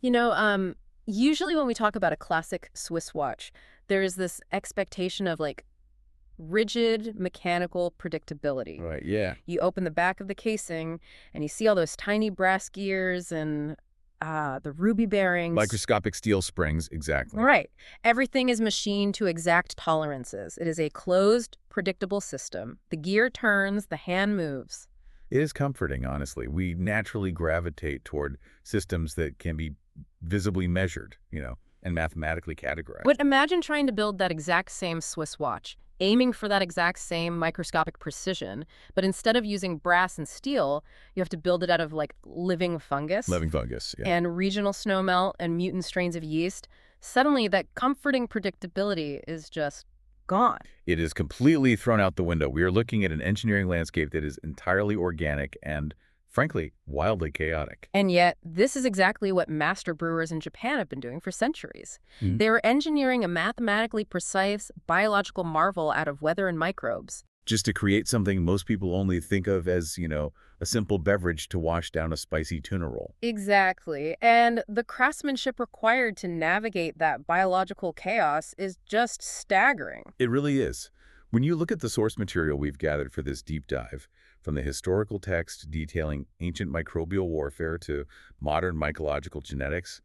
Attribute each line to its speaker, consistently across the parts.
Speaker 1: You know, usually when we talk about a classic Swiss watch, there is this expectation of like rigid mechanical predictability.
Speaker 2: Right, yeah.
Speaker 1: You open the back of the casing and you see all those tiny brass gears and the ruby bearings.
Speaker 2: Microscopic steel springs, exactly.
Speaker 1: Right. Everything is machined to exact tolerances. It is a closed, predictable system. The gear turns, the hand moves.
Speaker 2: It is comforting, honestly. We naturally gravitate toward systems that can be visibly measured, and mathematically categorized.
Speaker 1: But imagine trying to build that exact same Swiss watch, aiming for that exact same microscopic precision, but instead of using brass and steel, you have to build it out of like living fungus
Speaker 2: Living fungus, yeah.
Speaker 1: and regional snowmelt and mutant strains of yeast. Suddenly, that comforting predictability is just gone.
Speaker 2: It is completely thrown out the window. We are looking at an engineering landscape that is entirely organic and, frankly, wildly chaotic.
Speaker 1: And yet, this is exactly what master brewers in Japan have been doing for centuries.
Speaker 2: Mhm.
Speaker 1: They were engineering a mathematically precise biological marvel out of weather and microbes.
Speaker 2: Just to create something most people only think of as, a simple beverage to wash down a spicy tuna roll.
Speaker 1: Exactly. And the craftsmanship required to navigate that biological chaos is just staggering.
Speaker 2: It really is. When you look at the source material we've gathered for this deep dive, from the historical text detailing ancient microbial warfare to modern mycological genetics,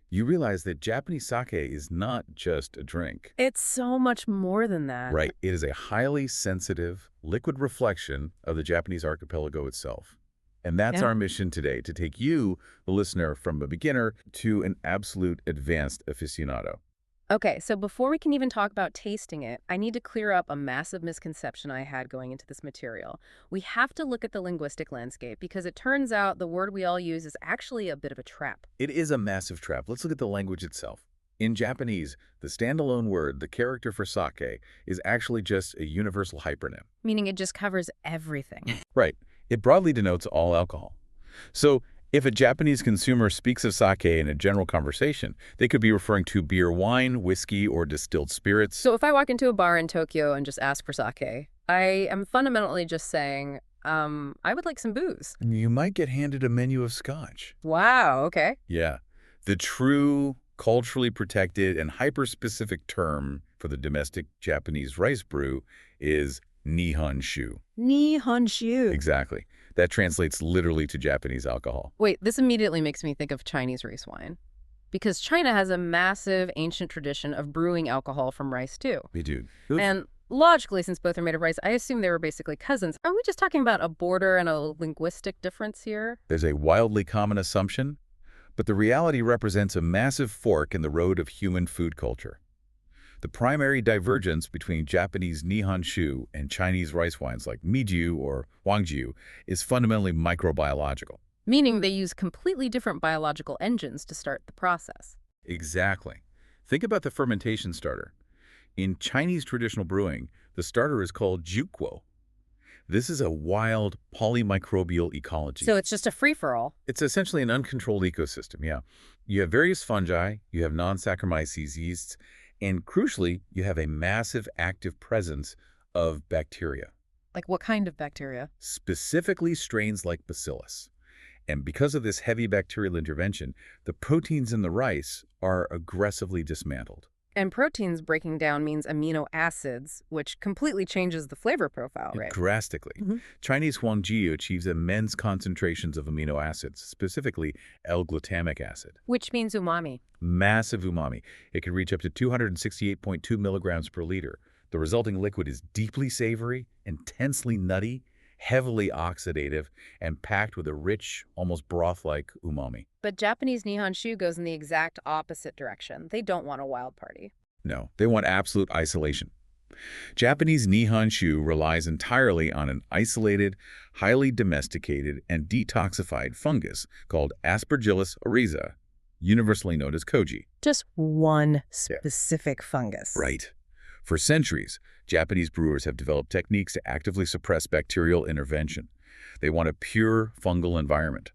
Speaker 2: you realize that Japanese sake is not just a drink.
Speaker 1: It's so much more than that.
Speaker 2: Right. It is a highly sensitive, liquid reflection of the Japanese archipelago itself. And that's
Speaker 1: Yeah.
Speaker 2: our mission today, to take you, the listener, from a beginner to an absolute advanced aficionado.
Speaker 1: Okay, so before we can even talk about tasting it, I need to clear up a massive misconception I had going into this material. We have to look at the linguistic landscape because it turns out the word we all use is actually a bit of a trap.
Speaker 2: It is a massive trap. Let's look at the language itself. In Japanese, the standalone word, the character for sake, is actually just a universal hypernym.
Speaker 1: Meaning it just covers everything.
Speaker 2: Right. It broadly denotes all alcohol. So, if a Japanese consumer speaks of sake in a general conversation, they could be referring to beer, wine, whiskey, or distilled spirits.
Speaker 1: So if I walk into a bar in Tokyo and just ask for sake, I am fundamentally just saying, I would like some booze.
Speaker 2: You might get handed a menu of scotch.
Speaker 1: Wow, okay.
Speaker 2: Yeah. The true, culturally protected, and hyper-specific term for the domestic Japanese rice brew is Nihonshu.
Speaker 1: Nihonshu.
Speaker 2: Exactly. That translates literally to Japanese alcohol.
Speaker 1: Wait, this immediately makes me think of Chinese rice wine. Because China has a massive ancient tradition of brewing alcohol from rice too.
Speaker 2: Hey, dude.
Speaker 1: And logically, since both are made of rice, I assume they were basically cousins. Are we just talking about a border and a linguistic difference here?
Speaker 2: There's a wildly common assumption, but the reality represents a massive fork in the road of human food culture. The primary divergence between Japanese Nihonshu and Chinese rice wines like Miju or Wangjiu is fundamentally microbiological.
Speaker 1: Meaning they use completely different biological engines to start the process.
Speaker 2: Exactly. Think about the fermentation starter. In Chinese traditional brewing, the starter is called juquo. This is a wild polymicrobial ecology.
Speaker 1: So it's just a free-for-all.
Speaker 2: It's essentially an uncontrolled ecosystem, yeah. You have various fungi, you have non-Saccharomyces yeasts, and crucially, you have a massive active presence of bacteria,
Speaker 1: Like what kind of bacteria?
Speaker 2: specifically strains like bacillus. And because of this heavy bacterial intervention, the proteins in the rice are aggressively dismantled.
Speaker 1: And proteins breaking down means amino acids, which completely changes the flavor profile, right?
Speaker 2: Drastically.
Speaker 1: Mhm.
Speaker 2: Chinese Huangjiu achieves immense concentrations of amino acids, specifically L-glutamic acid.
Speaker 1: Which means umami.
Speaker 2: Massive umami. It can reach up to 268.2 milligrams per liter. The resulting liquid is deeply savory, intensely nutty, heavily oxidative, and packed with a rich, almost broth-like umami.
Speaker 1: But Japanese Nihonshu goes in the exact opposite direction. They don't want a wild party.
Speaker 2: No, they want absolute isolation. Japanese Nihonshu relies entirely on an isolated, highly domesticated, and detoxified fungus called Aspergillus oryza, universally known as koji.
Speaker 1: Just one specific fungus.
Speaker 2: Right. For centuries, Japanese brewers have developed techniques to actively suppress bacterial intervention. They want a pure fungal environment.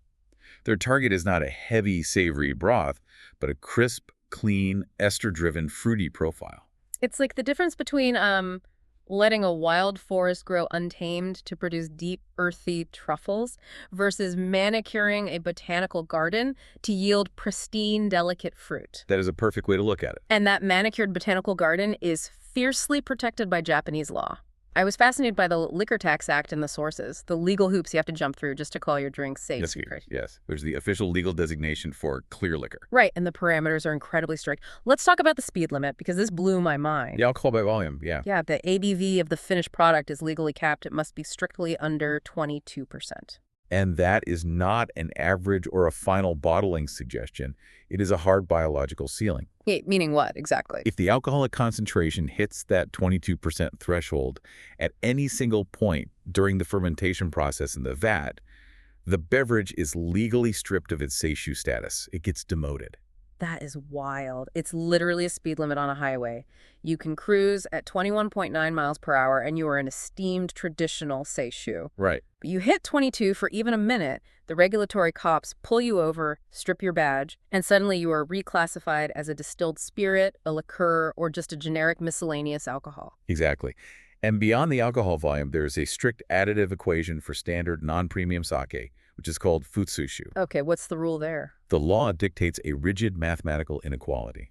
Speaker 2: Their target is not a heavy, savory broth, but a crisp, clean, ester-driven, fruity profile.
Speaker 1: It's like the difference between letting a wild forest grow untamed to produce deep, earthy truffles versus manicuring a botanical garden to yield pristine, delicate fruit.
Speaker 2: That is a perfect way to look at it.
Speaker 1: And that manicured botanical garden is fiercely protected by Japanese law. I was fascinated by the Liquor Tax Act and the sources, the legal hoops you have to jump through just to call your drink safe.
Speaker 2: Yes, yes. There's the official legal designation for clear liquor.
Speaker 1: Right, and the parameters are incredibly strict. Let's talk about the speed limit, because this blew my mind.
Speaker 2: Yeah, alcohol by volume, yeah.
Speaker 1: Yeah, the ABV of the finished product is legally capped. It must be strictly under 22%.
Speaker 2: And that is not an average or a final bottling suggestion. It is a hard biological ceiling.
Speaker 1: Meaning what, exactly?
Speaker 2: If the alcoholic concentration hits that 22% threshold at any single point during the fermentation process in the vat, the beverage is legally stripped of its Seishu status. It gets demoted.
Speaker 1: That is wild. It's literally a speed limit on a highway. You can cruise at 21.9 miles per hour and you are an esteemed traditional Seishu.
Speaker 2: Right.
Speaker 1: But you hit 22 for even a minute, the regulatory cops pull you over, strip your badge, and suddenly you are reclassified as a distilled spirit, a liqueur, or just a generic miscellaneous alcohol.
Speaker 2: Exactly. And beyond the alcohol volume, there is a strict additive equation for standard non-premium sake, which is called futsushu.
Speaker 1: Okay, what's the rule there?
Speaker 2: The law dictates a rigid mathematical inequality.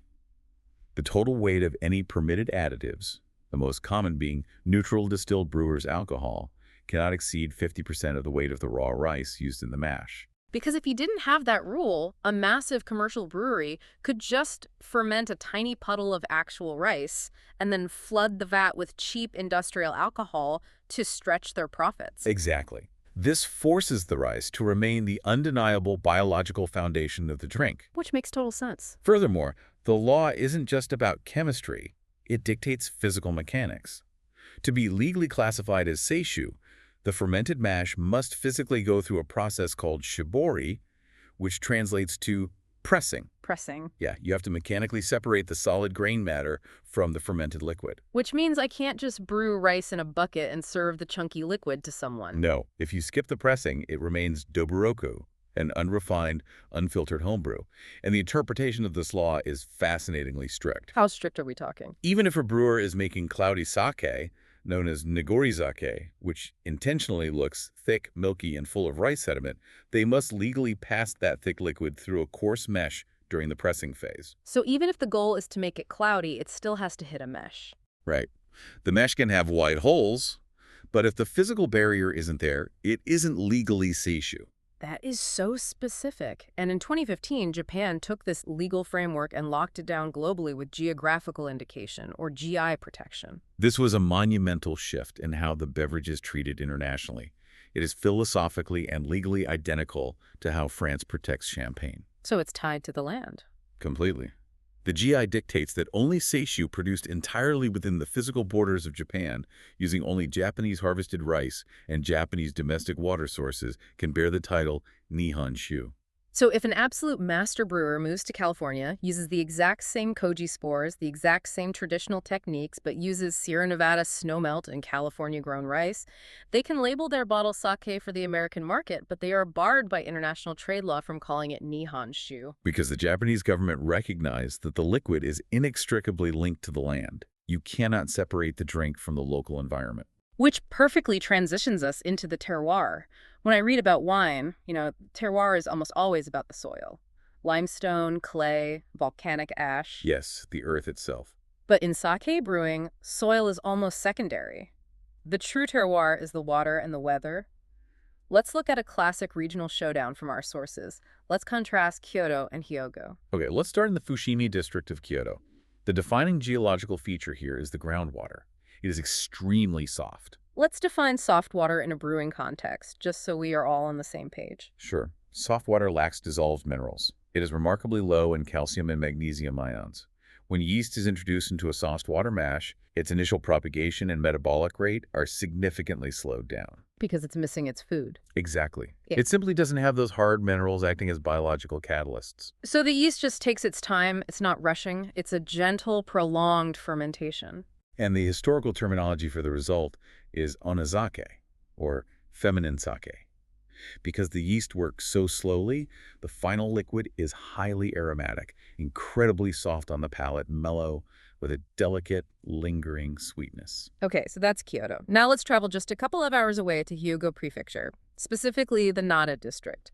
Speaker 2: The total weight of any permitted additives, the most common being neutral distilled brewer's alcohol, cannot exceed 50% of the weight of the raw rice used in the mash.
Speaker 1: Because if you didn't have that rule, a massive commercial brewery could just ferment a tiny puddle of actual rice and then flood the vat with cheap industrial alcohol to stretch their profits.
Speaker 2: Exactly. This forces the rice to remain the undeniable biological foundation of the drink.
Speaker 1: Which makes total sense.
Speaker 2: Furthermore, the law isn't just about chemistry. It dictates physical mechanics. To be legally classified as Seishu, the fermented mash must physically go through a process called shibori, which translates to pressing.
Speaker 1: Pressing.
Speaker 2: Yeah, you have to mechanically separate the solid grain matter from the fermented liquid.
Speaker 1: Which means I can't just brew rice in a bucket and serve the chunky liquid to someone.
Speaker 2: No, if you skip the pressing, it remains doburoku, an unrefined, unfiltered homebrew. And the interpretation of this law is fascinatingly strict.
Speaker 1: How strict are we talking?
Speaker 2: Even if a brewer is making cloudy sake, known as nigorizake, which intentionally looks thick, milky, and full of rice sediment, they must legally pass that thick liquid through a coarse mesh during the pressing phase.
Speaker 1: So even if the goal is to make it cloudy, it still has to hit a mesh.
Speaker 2: Right. The mesh can have wide holes, but if the physical barrier isn't there, it isn't legally Seishu.
Speaker 1: That is so specific. And in 2015, Japan took this legal framework and locked it down globally with geographical indication, or GI protection.
Speaker 2: This was a monumental shift in how the beverage is treated internationally. It is philosophically and legally identical to how France protects champagne.
Speaker 1: So it's tied to the land.
Speaker 2: Completely. The GI dictates that only Seishu produced entirely within the physical borders of Japan, using only Japanese harvested rice and Japanese domestic water sources, can bear the title Nihonshu.
Speaker 1: So if an absolute master brewer moves to California, uses the exact same koji spores, the exact same traditional techniques, but uses Sierra Nevada snowmelt and California-grown rice, they can label their bottle sake for the American market, but they are barred by international trade law from calling it Nihonshu.
Speaker 2: Because the Japanese government recognized that the liquid is inextricably linked to the land. You cannot separate the drink from the local environment.
Speaker 1: Which perfectly transitions us into the terroir. When I read about wine, terroir is almost always about the soil. Limestone, clay, volcanic ash.
Speaker 2: Yes, the earth itself.
Speaker 1: But in sake brewing, soil is almost secondary. The true terroir is the water and the weather. Let's look at a classic regional showdown from our sources. Let's contrast Kyoto and Hyogo.
Speaker 2: Okay, let's start in the Fushimi district of Kyoto. The defining geological feature here is the groundwater. It is extremely soft.
Speaker 1: Let's define soft water in a brewing context, just so we are all on the same page.
Speaker 2: Sure. Soft water lacks dissolved minerals. It is remarkably low in calcium and magnesium ions. When yeast is introduced into a soft water mash, its initial propagation and metabolic rate are significantly slowed down.
Speaker 1: Because it's missing its food.
Speaker 2: Exactly.
Speaker 1: Yeah.
Speaker 2: It simply doesn't have those hard minerals acting as biological catalysts.
Speaker 1: So the yeast just takes its time. It's not rushing. It's a gentle, prolonged fermentation.
Speaker 2: And the historical terminology for the result is onizake, or feminine sake. Because the yeast works so slowly, the final liquid is highly aromatic, incredibly soft on the palate, mellow, with a delicate, lingering sweetness.
Speaker 1: Okay, so that's Kyoto. Now let's travel just a couple of hours away to Hyogo Prefecture, specifically the Nara district.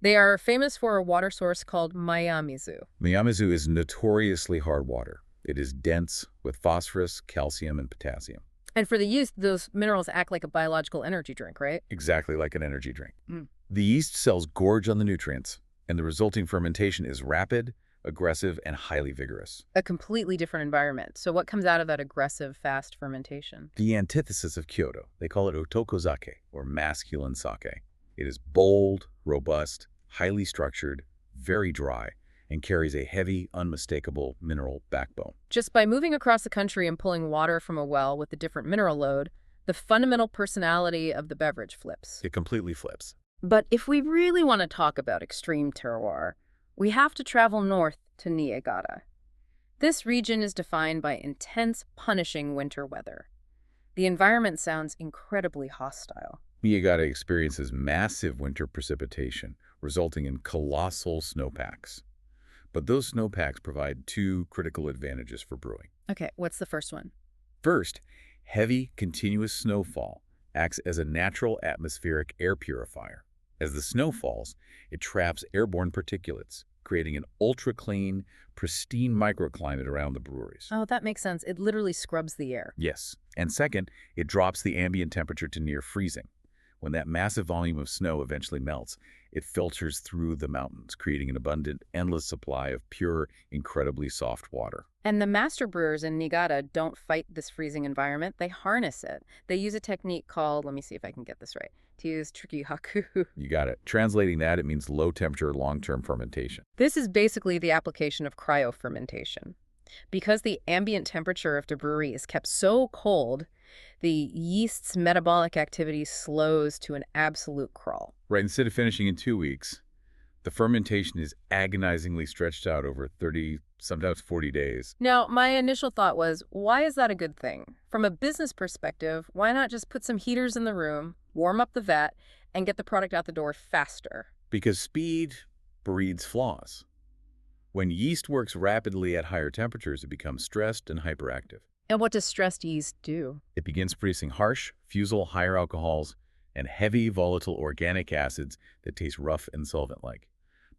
Speaker 1: They are famous for a water source called Mayamizu.
Speaker 2: Miyamizu is notoriously hard water. It is dense with phosphorus, calcium, and potassium.
Speaker 1: And for the yeast, those minerals act like a biological energy drink, right?
Speaker 2: Exactly like an energy drink.
Speaker 1: Mm.
Speaker 2: The yeast cells gorge on the nutrients, and the resulting fermentation is rapid, aggressive, and highly vigorous.
Speaker 1: A completely different environment. So what comes out of that aggressive, fast fermentation?
Speaker 2: The antithesis of Kyoto. They call it otokozake, or masculine sake. It is bold, robust, highly structured, very dry, and carries a heavy, unmistakable mineral backbone.
Speaker 1: Just by moving across the country and pulling water from a well with a different mineral load, the fundamental personality of the beverage flips.
Speaker 2: It completely flips.
Speaker 1: But if we really want to talk about extreme terroir, we have to travel north to Niigata. This region is defined by intense, punishing winter weather. The environment sounds incredibly hostile.
Speaker 2: Niigata experiences massive winter precipitation, resulting in colossal snowpacks. But those snowpacks provide two critical advantages for brewing.
Speaker 1: Okay, what's the first one?
Speaker 2: First, heavy, continuous snowfall acts as a natural atmospheric air purifier. As the snow falls, it traps airborne particulates, creating an ultra-clean, pristine microclimate around the breweries.
Speaker 1: Oh, that makes sense. It literally scrubs the air.
Speaker 2: Yes. And second, it drops the ambient temperature to near freezing. When that massive volume of snow eventually melts, it filters through the mountains, creating an abundant, endless supply of pure, incredibly soft water.
Speaker 1: And the master brewers in Niigata don't fight this freezing environment. They harness it. They use a technique called, let me see if I can get this right, to use trikihaku.
Speaker 2: You got it. Translating that, it means low-temperature, long-term fermentation.
Speaker 1: This is basically the application of cryofermentation. Because the ambient temperature of the brewery is kept so cold, the yeast's metabolic activity slows to an absolute crawl.
Speaker 2: Right, instead of finishing in 2 weeks, the fermentation is agonizingly stretched out over 30, sometimes 40 days.
Speaker 1: Now, my initial thought was, why is that a good thing? From a business perspective, why not just put some heaters in the room, warm up the vat, and get the product out the door faster?
Speaker 2: Because speed breeds flaws. When yeast works rapidly at higher temperatures, it becomes stressed and hyperactive.
Speaker 1: And what does stressed yeast do?
Speaker 2: It begins producing harsh, fusel higher alcohols and heavy, volatile organic acids that taste rough and solvent-like.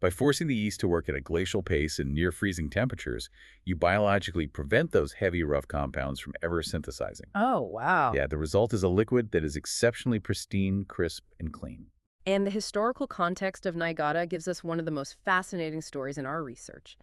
Speaker 2: By forcing the yeast to work at a glacial pace and near freezing temperatures, you biologically prevent those heavy, rough compounds from ever synthesizing.
Speaker 1: Oh, wow.
Speaker 2: Yeah, the result is a liquid that is exceptionally pristine, crisp, and clean.
Speaker 1: And the historical context of Niigata gives us one of the most fascinating stories in our research.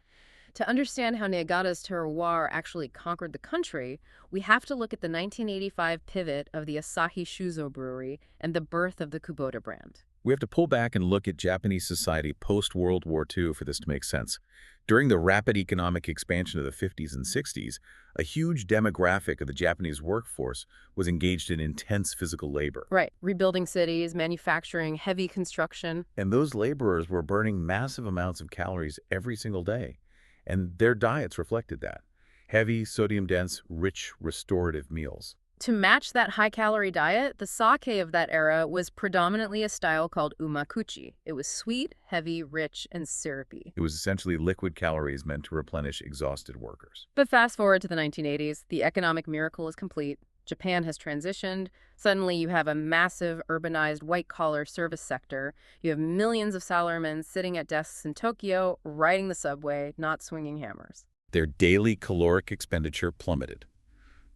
Speaker 1: To understand how Niigata's terroir actually conquered the country, we have to look at the 1985 pivot of the Asahi Shuzo Brewery and the birth of the Kubota brand.
Speaker 2: We have to pull back and look at Japanese society post-World War II for this to make sense. During the rapid economic expansion of the 50s and 60s, a huge demographic of the Japanese workforce was engaged in intense physical labor.
Speaker 1: Right. Rebuilding cities, manufacturing, heavy construction.
Speaker 2: And those laborers were burning massive amounts of calories every single day. And their diets reflected that. Heavy, sodium-dense, rich, restorative meals.
Speaker 1: To match that high-calorie diet, the sake of that era was predominantly a style called umakuchi. It was sweet, heavy, rich, and syrupy.
Speaker 2: It was essentially liquid calories meant to replenish exhausted workers.
Speaker 1: But fast forward to the 1980s, the economic miracle is complete. Japan has transitioned. Suddenly you have a massive urbanized white-collar service sector. You have millions of salarymen sitting at desks in Tokyo, riding the subway, not swinging hammers.
Speaker 2: Their daily caloric expenditure plummeted.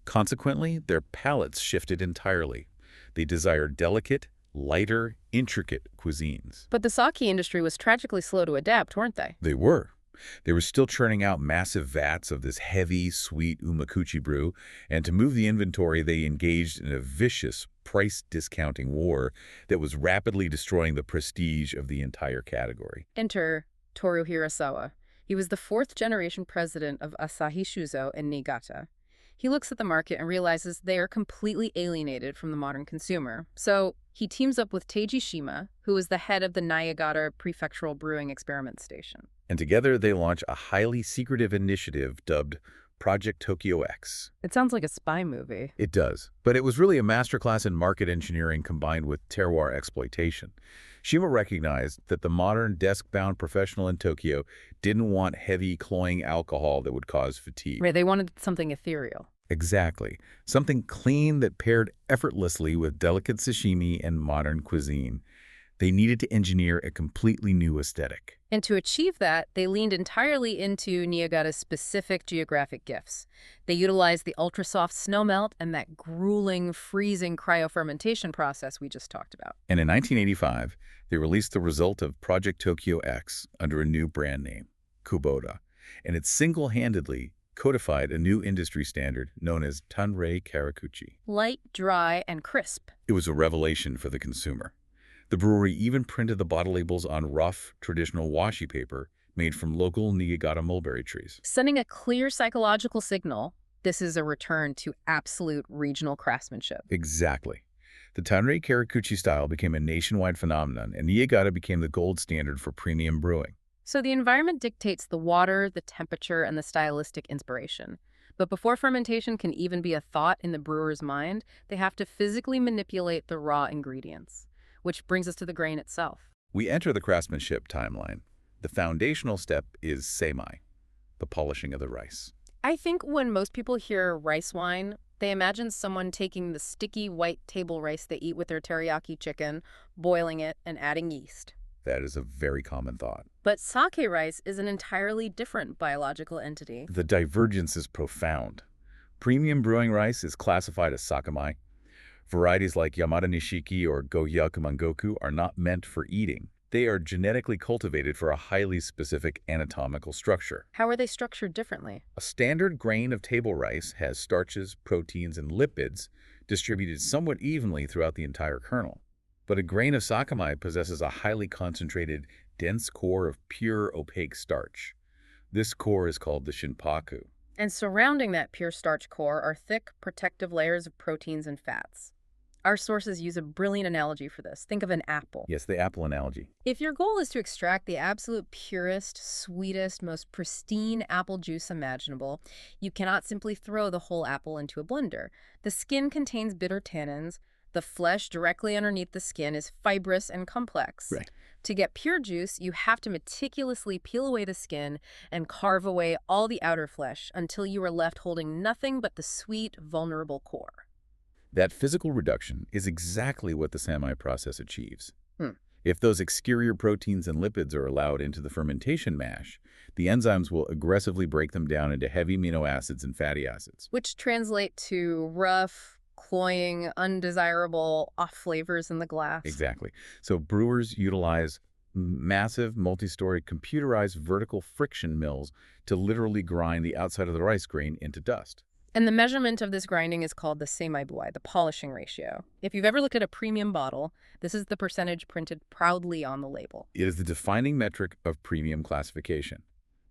Speaker 2: Consequently, their palates shifted entirely. They desired delicate, lighter, intricate cuisines.
Speaker 1: But the sake industry was tragically slow to adapt, weren't they?
Speaker 2: They were. They were still churning out massive vats of this heavy, sweet umakuchi brew, and to move the inventory, they engaged in a vicious price discounting war that was rapidly destroying the prestige of the entire category.
Speaker 1: Enter Toru Hirasawa. He was the fourth-generation president of Asahi Shuzo in Niigata. He looks at the market and realizes they are completely alienated from the modern consumer. So he teams up with Teiji Shima, who is the head of the Niigata Prefectural Brewing Experiment Station.
Speaker 2: And together they launch a highly secretive initiative dubbed Project Tokyo X.
Speaker 1: It sounds like a spy movie.
Speaker 2: It does, but it was really a masterclass in market engineering combined with terroir exploitation. Shima recognized that the modern desk-bound professional in Tokyo didn't want heavy, cloying alcohol that would cause fatigue.
Speaker 1: Right, they wanted something ethereal.
Speaker 2: Exactly. Something clean that paired effortlessly with delicate sashimi and modern cuisine. They needed to engineer a completely new aesthetic.
Speaker 1: And to achieve that, they leaned entirely into Niigata's specific geographic gifts. They utilized the ultra-soft snowmelt and that grueling, freezing cryofermentation process we just talked about.
Speaker 2: And in 1985, they released the result of Project Tokyo X under a new brand name, Kubota, and it single-handedly codified a new industry standard known as Tanrei Karakuchi.
Speaker 1: Light, dry, and crisp.
Speaker 2: It was a revelation for the consumer. The brewery even printed the bottle labels on rough, traditional washi paper made from local Niigata mulberry trees.
Speaker 1: Sending a clear psychological signal, this is a return to absolute regional craftsmanship.
Speaker 2: Exactly. The Tanrei Karakuchi style became a nationwide phenomenon, and Niigata became the gold standard for premium brewing.
Speaker 1: So the environment dictates the water, the temperature, and the stylistic inspiration. But before fermentation can even be a thought in the brewer's mind, they have to physically manipulate the raw ingredients. Which brings us to the grain itself.
Speaker 2: We enter the craftsmanship timeline. The foundational step is seimai, the polishing of the rice.
Speaker 1: I think when most people hear rice wine, they imagine someone taking the sticky white table rice they eat with their teriyaki chicken, boiling it, and adding yeast.
Speaker 2: That is a very common thought.
Speaker 1: But sake rice is an entirely different biological entity.
Speaker 2: The divergence is profound. Premium brewing rice is classified as sakamai. Varieties like Yamada Nishiki or Gohyaku Mangoku are not meant for eating. They are genetically cultivated for a highly specific anatomical structure.
Speaker 1: How are they structured differently?
Speaker 2: A standard grain of table rice has starches, proteins, and lipids distributed somewhat evenly throughout the entire kernel. But a grain of sakamai possesses a highly concentrated, dense core of pure, opaque starch. This core is called the shinpaku.
Speaker 1: And surrounding that pure starch core are thick, protective layers of proteins and fats. Our sources use a brilliant analogy for this. Think of an apple.
Speaker 2: Yes, the apple analogy.
Speaker 1: If your goal is to extract the absolute purest, sweetest, most pristine apple juice imaginable, you cannot simply throw the whole apple into a blender. The skin contains bitter tannins. The flesh directly underneath the skin is fibrous and complex.
Speaker 2: Right.
Speaker 1: To get pure juice, you have to meticulously peel away the skin and carve away all the outer flesh until you are left holding nothing but the sweet, vulnerable core.
Speaker 2: That physical reduction is exactly what the seimai process achieves.
Speaker 1: Hmm.
Speaker 2: If those exterior proteins and lipids are allowed into the fermentation mash, the enzymes will aggressively break them down into heavy amino acids and fatty acids.
Speaker 1: Which translate to rough, cloying, undesirable off flavors in the glass.
Speaker 2: Exactly. So brewers utilize massive, multi-story, computerized vertical friction mills to literally grind the outside of the rice grain into dust.
Speaker 1: And the measurement of this grinding is called the seimai-buai, the polishing ratio. If you've ever looked at a premium bottle, this is the percentage printed proudly on the label.
Speaker 2: It is the defining metric of premium classification.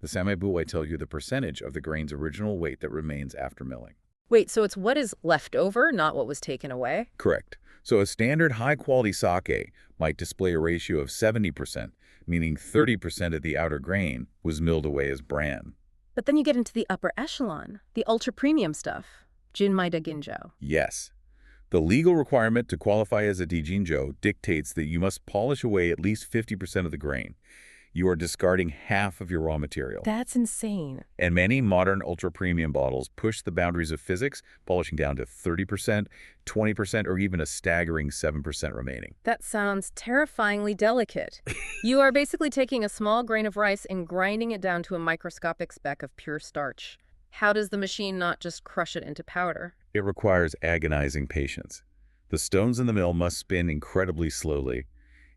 Speaker 2: The seimai-buai tells you the percentage of the grain's original weight that remains after milling.
Speaker 1: Wait, so it's what is left over, not what was taken away?
Speaker 2: Correct. So a standard high-quality sake might display a ratio of 70%, meaning 30% of the outer grain was milled away as bran.
Speaker 1: But then you get into the upper echelon, the ultra-premium stuff, Jinmai da Ginjo.
Speaker 2: Yes. The legal requirement to qualify as a dijinjo dictates that you must polish away at least 50% of the grain. You are discarding half of your raw material.
Speaker 1: That's insane.
Speaker 2: And many modern ultra-premium bottles push the boundaries of physics, polishing down to 30%, 20%, or even a staggering 7% remaining.
Speaker 1: That sounds terrifyingly delicate. You are basically taking a small grain of rice and grinding it down to a microscopic speck of pure starch. How does the machine not just crush it into powder?
Speaker 2: It requires agonizing patience. The stones in the mill must spin incredibly slowly.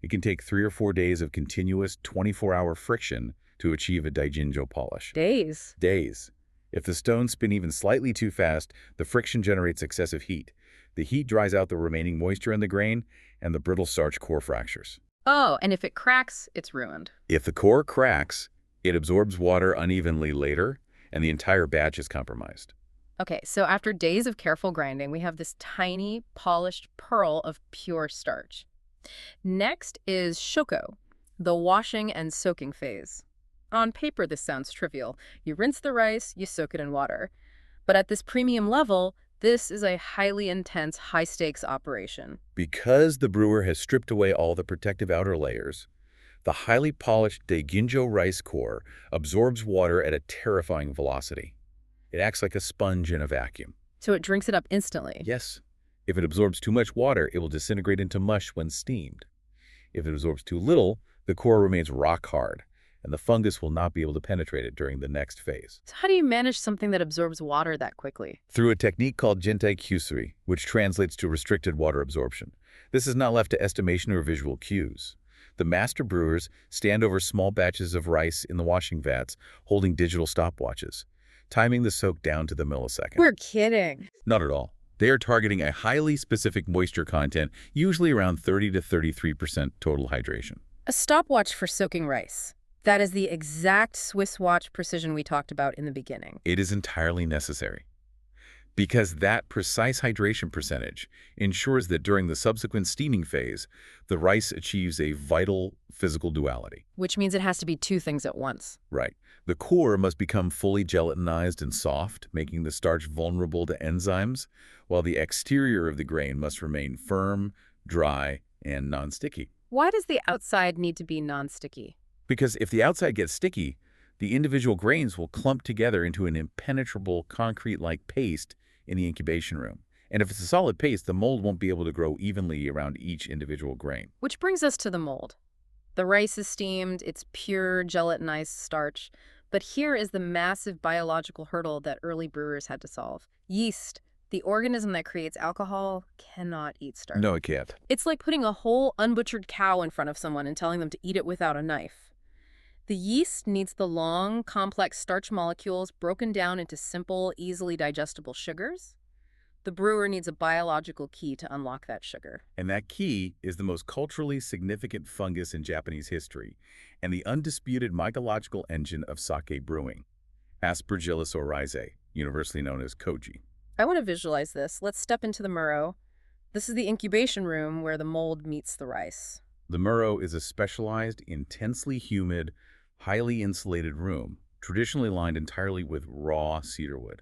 Speaker 2: It can take 3 or 4 days of continuous 24-hour friction to achieve a daijinjo polish.
Speaker 1: Days?
Speaker 2: Days. If the stones spin even slightly too fast, the friction generates excessive heat. The heat dries out the remaining moisture in the grain, and the brittle starch core fractures.
Speaker 1: Oh, and if it cracks, it's ruined.
Speaker 2: If the core cracks, it absorbs water unevenly later, and the entire batch is compromised.
Speaker 1: Okay, so after days of careful grinding, we have this tiny, polished pearl of pure starch. Next is shoko, the washing and soaking phase. On paper, this sounds trivial. You rinse the rice, you soak it in water. But at this premium level, This is a highly intense, high-stakes operation.
Speaker 2: Because the brewer has stripped away all the protective outer layers, the highly polished Daiginjo rice core absorbs water at a terrifying velocity. It acts like a sponge in a vacuum.
Speaker 1: So it drinks it up instantly.
Speaker 2: Yes, if it absorbs too much water, it will disintegrate into mush when steamed. If it absorbs too little, the core remains rock hard, and the fungus will not be able to penetrate it during the next phase.
Speaker 1: So how do you manage something that absorbs water that quickly?
Speaker 2: Through a technique called Jintai Kyusui, which translates to restricted water absorption. This is not left to estimation or visual cues. The master brewers stand over small batches of rice in the washing vats, holding digital stopwatches, timing the soak down to the millisecond.
Speaker 1: We're kidding.
Speaker 2: Not at all. They are targeting a highly specific moisture content, usually around 30 to 33% total hydration.
Speaker 1: A stopwatch for soaking rice. That is the exact Swiss watch precision we talked about in the beginning.
Speaker 2: It is entirely necessary, because that precise hydration percentage ensures that during the subsequent steaming phase, the rice achieves a vital physical duality.
Speaker 1: Which means it has to be two things at once.
Speaker 2: Right. The core must become fully gelatinized and soft, making the starch vulnerable to enzymes, while the exterior of the grain must remain firm, dry, and non-sticky.
Speaker 1: Why does the outside need to be non-sticky?
Speaker 2: Because if the outside gets sticky, the individual grains will clump together into an impenetrable concrete-like paste in the incubation room. And if it's a solid paste, the mold won't be able to grow evenly around each individual grain.
Speaker 1: Which brings us to the mold. The rice is steamed, it's pure gelatinized starch. But here is the massive biological hurdle that early brewers had to solve. Yeast, the organism that creates alcohol, cannot eat starch.
Speaker 2: No, it can't.
Speaker 1: It's like putting a whole unbutchered cow in front of someone and telling them to eat it without a knife. The yeast needs the long, complex starch molecules broken down into simple, easily digestible sugars. The brewer needs a biological key to unlock that sugar.
Speaker 2: And that key is the most culturally significant fungus in Japanese history and the undisputed mycological engine of sake brewing, Aspergillus oryzae, universally known as koji.
Speaker 1: I want to visualize this. Let's step into the muro. This is the incubation room where the mold meets the rice.
Speaker 2: The muro is a specialized, intensely humid, highly insulated room, traditionally lined entirely with raw cedar wood.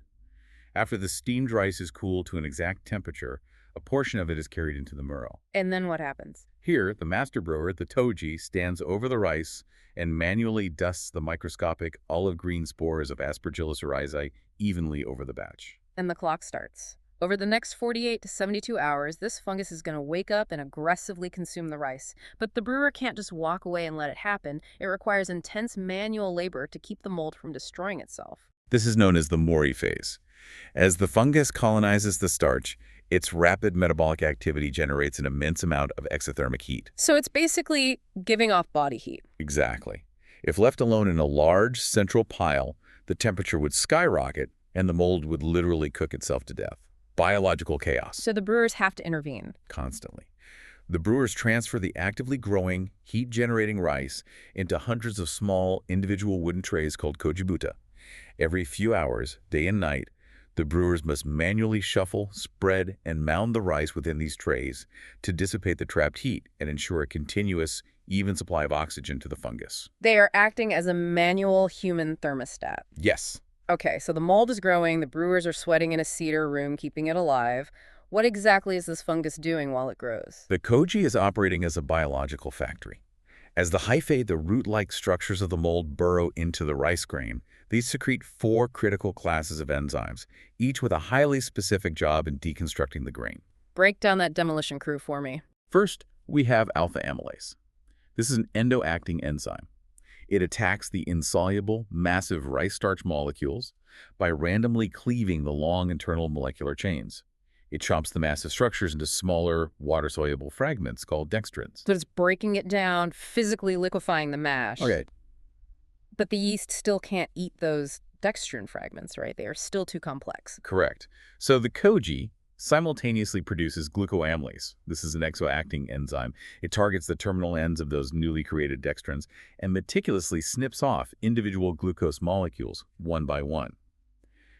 Speaker 2: After the steamed rice is cooled to an exact temperature, a portion of it is carried into the muro.
Speaker 1: And then what happens?
Speaker 2: Here, the master brewer, the toji, stands over the rice and manually dusts the microscopic olive-green spores of Aspergillus oryzae evenly over the batch.
Speaker 1: And the clock starts. Over the next 48 to 72 hours, this fungus is going to wake up and aggressively consume the rice. But the brewer can't just walk away and let it happen. It requires intense manual labor to keep the mold from destroying itself.
Speaker 2: This is known as the mori phase. As the fungus colonizes the starch, its rapid metabolic activity generates an immense amount of exothermic heat.
Speaker 1: So it's basically giving off body heat.
Speaker 2: Exactly. If left alone in a large central pile, the temperature would skyrocket and the mold would literally cook itself to death. Biological chaos.
Speaker 1: So the brewers have to intervene.
Speaker 2: Constantly. The brewers transfer the actively growing, heat-generating rice into hundreds of small, individual wooden trays called kojibuta. Every few hours, day and night, the brewers must manually shuffle, spread, and mound the rice within these trays to dissipate the trapped heat and ensure a continuous, even supply of oxygen to the fungus.
Speaker 1: They are acting as a manual human thermostat.
Speaker 2: Yes.
Speaker 1: Okay, so the mold is growing, the brewers are sweating in a cedar room, keeping it alive. What exactly is this fungus doing while it grows?
Speaker 2: The koji is operating as a biological factory. As the hyphae, the root-like structures of the mold, burrow into the rice grain, these secrete 4 critical classes of enzymes, each with a highly specific job in deconstructing the grain.
Speaker 1: Break down that demolition crew for me.
Speaker 2: First, we have alpha amylase. This is an endo-acting enzyme. It attacks the insoluble, massive rice starch molecules by randomly cleaving the long internal molecular chains. It chops the massive structures into smaller, water-soluble fragments called dextrins.
Speaker 1: So it's breaking it down, physically liquefying the mash.
Speaker 2: Okay.
Speaker 1: But the yeast still can't eat those dextrin fragments, right? They are still too complex.
Speaker 2: Correct. So the koji simultaneously produces glucoamylase. This is an exoacting enzyme. It targets the terminal ends of those newly created dextrins and meticulously snips off individual glucose molecules one by one.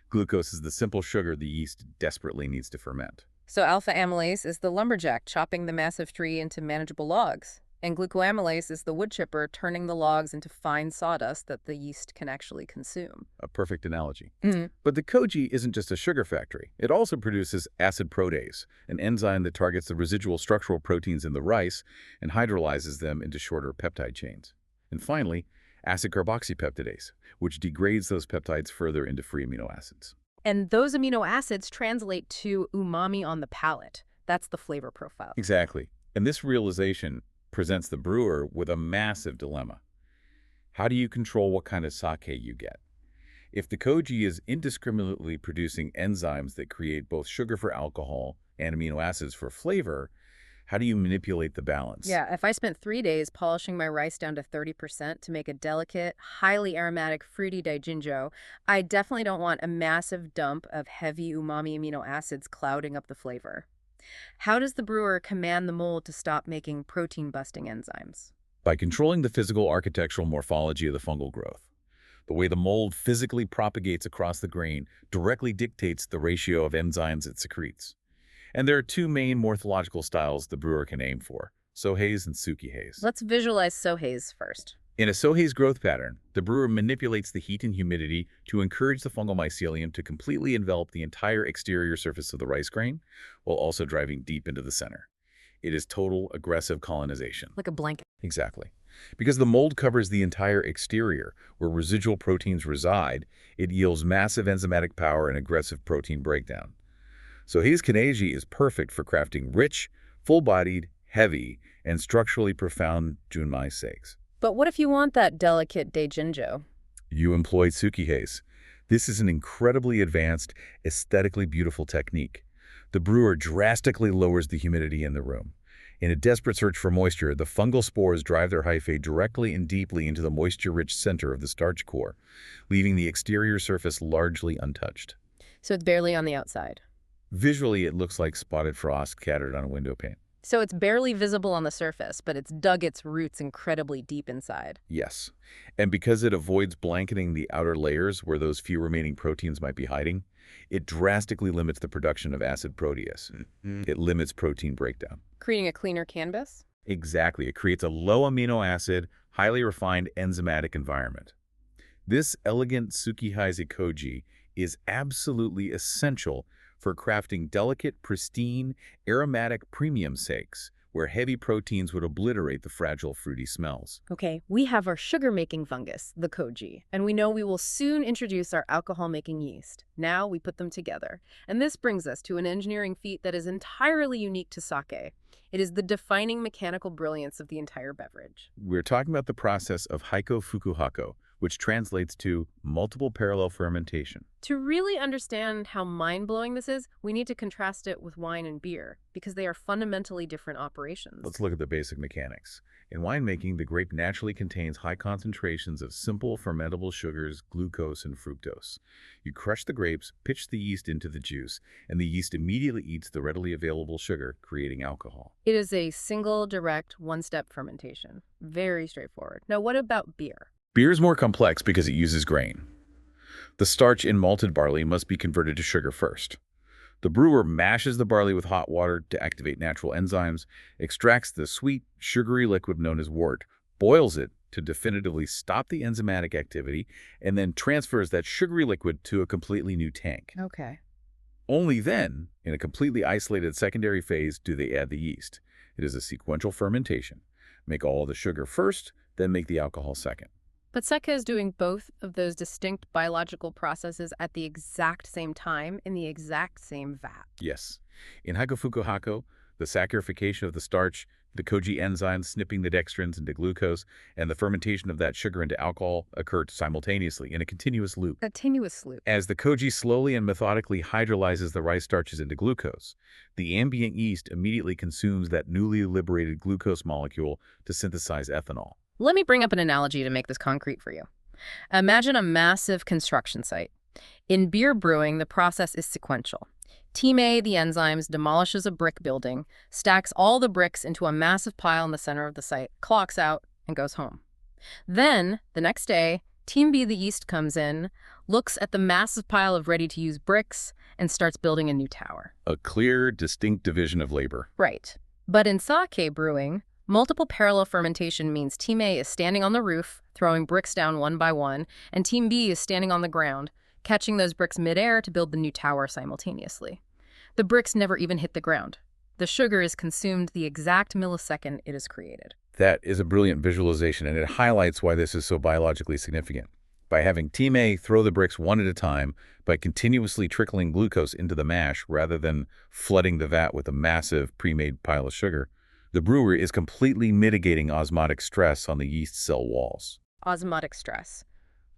Speaker 2: Glucose is the simple sugar the yeast desperately needs to ferment.
Speaker 1: So alpha amylase is the lumberjack chopping the massive tree into manageable logs. And glucoamylase is the wood chipper turning the logs into fine sawdust that the yeast can actually consume.
Speaker 2: A perfect analogy.
Speaker 1: Mm.
Speaker 2: But the koji isn't just a sugar factory. It also produces acid protease, an enzyme that targets the residual structural proteins in the rice and hydrolyzes them into shorter peptide chains. And finally, acid carboxypeptidase, which degrades those peptides further into free amino acids.
Speaker 1: And those amino acids translate to umami on the palate. That's the flavor profile.
Speaker 2: Exactly. And this realization presents the brewer with a massive dilemma. How do you control what kind of sake you get? If the koji is indiscriminately producing enzymes that create both sugar for alcohol and amino acids for flavor, how do you manipulate the balance?
Speaker 1: Yeah, if I spent 3 days polishing my rice down to 30% to make a delicate, highly aromatic, fruity daijinjo, I definitely don't want a massive dump of heavy umami amino acids clouding up the flavor. How does the brewer command the mold to stop making protein-busting enzymes?
Speaker 2: By controlling the physical architectural morphology of the fungal growth. The way the mold physically propagates across the grain directly dictates the ratio of enzymes it secretes. And there are two main morphological styles the brewer can aim for, sohei's and tsukihei's.
Speaker 1: Let's visualize sohei's first.
Speaker 2: In a sohei's growth pattern, the brewer manipulates the heat and humidity to encourage the fungal mycelium to completely envelop the entire exterior surface of the rice grain, while also driving deep into the center. It is total aggressive colonization.
Speaker 1: Like a blanket.
Speaker 2: Exactly. Because the mold covers the entire exterior, where residual proteins reside, it yields massive enzymatic power and aggressive protein breakdown. Sohei's Kanegi is perfect for crafting rich, full-bodied, heavy, and structurally profound junmai steaks.
Speaker 1: But what if you want that delicate daijinjo?
Speaker 2: You employ tsukihei's. This is an incredibly advanced, aesthetically beautiful technique. The brewer drastically lowers the humidity in the room. In a desperate search for moisture, the fungal spores drive their hyphae directly and deeply into the moisture-rich center of the starch core, leaving the exterior surface largely untouched.
Speaker 1: So it's barely on the outside.
Speaker 2: Visually, it looks like spotted frost scattered on a window pane.
Speaker 1: So it's barely visible on the surface, but it's dug its roots incredibly deep inside.
Speaker 2: Yes. And because it avoids blanketing the outer layers where those few remaining proteins might be hiding, it drastically limits the production of acid protease. It limits protein breakdown.
Speaker 1: Creating a cleaner canvas?
Speaker 2: Exactly. It creates a low amino acid, highly refined enzymatic environment. This elegant tsukihei's koji is absolutely essential for crafting delicate, pristine, aromatic premium steaks, where heavy proteins would obliterate the fragile, fruity smells.
Speaker 1: Okay, we have our sugar-making fungus, the koji, and we know we will soon introduce our alcohol-making yeast. Now we put them together. And this brings us to an engineering feat that is entirely unique to sake. It is the defining mechanical brilliance of the entire beverage.
Speaker 2: We're talking about the process of Heiko Fukuhako, which translates to multiple parallel fermentation.
Speaker 1: To really understand how mind-blowing this is, we need to contrast it with wine and beer, because they are fundamentally different operations.
Speaker 2: Let's look at the basic mechanics. In winemaking, the grape naturally contains high concentrations of simple fermentable sugars, glucose and fructose. You crush the grapes, pitch the yeast into the juice, and the yeast immediately eats the readily available sugar, creating alcohol.
Speaker 1: It is a single, direct, one-step fermentation. Very straightforward. Now, what about beer?
Speaker 2: Beer is more complex because it uses grain. The starch in malted barley must be converted to sugar first. The brewer mashes the barley with hot water to activate natural enzymes, extracts the sweet, sugary liquid known as wort, boils it to definitively stop the enzymatic activity, and then transfers that sugary liquid to a completely new tank.
Speaker 1: Okay.
Speaker 2: Only then, in a completely isolated secondary phase, do they add the yeast. It is a sequential fermentation. Make all of the sugar first, then make the alcohol second.
Speaker 1: But sake is doing both of those distinct biological processes at the exact same time in the exact same vat.
Speaker 2: Yes. In Heiko Fukuhako, the saccharification of the starch, the koji enzymes snipping the dextrins into glucose, and the fermentation of that sugar into alcohol occurred simultaneously in a continuous loop.
Speaker 1: Continuous loop.
Speaker 2: As the koji slowly and methodically hydrolyzes the rice starches into glucose, the ambient yeast immediately consumes that newly liberated glucose molecule to synthesize ethanol.
Speaker 1: Let me bring up an analogy to make this concrete for you. Imagine a massive construction site. In beer brewing, the process is sequential. Team A, the enzymes, demolishes a brick building, stacks all the bricks into a massive pile in the center of the site, clocks out, and goes home. Then, the next day, Team B, the yeast, comes in, looks at the massive pile of ready-to-use bricks, and starts building a new tower.
Speaker 2: A clear, distinct division of labor.
Speaker 1: Right. But in sake brewing, Multiple parallel fermentation means Team A is standing on the roof, throwing bricks down one by one, and Team B is standing on the ground, catching those bricks midair to build the new tower simultaneously. The bricks never even hit the ground. The sugar is consumed the exact millisecond it is created.
Speaker 2: That is a brilliant visualization, and it highlights why this is so biologically significant. By having Team A throw the bricks one at a time, by continuously trickling glucose into the mash rather than flooding the vat with a massive pre-made pile of sugar, the brewer is completely mitigating osmotic stress on the yeast cell walls.
Speaker 1: Osmotic stress.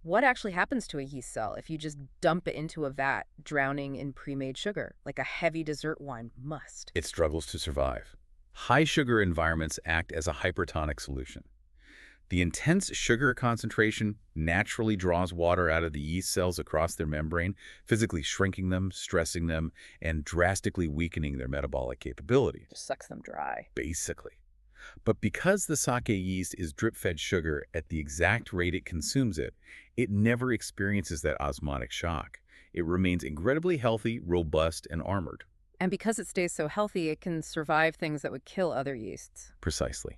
Speaker 1: What actually happens to a yeast cell if you just dump it into a vat, drowning in pre-made sugar, like a heavy dessert wine must?
Speaker 2: It struggles to survive. High sugar environments act as a hypertonic solution. The intense sugar concentration naturally draws water out of the yeast cells across their membrane, physically shrinking them, stressing them, and drastically weakening their metabolic capability.
Speaker 1: Just sucks them dry.
Speaker 2: Basically. But because the sake yeast is drip-fed sugar at the exact rate it consumes it, it never experiences that osmotic shock. It remains incredibly healthy, robust, and armored.
Speaker 1: And because it stays so healthy, it can survive things that would kill other yeasts.
Speaker 2: Precisely.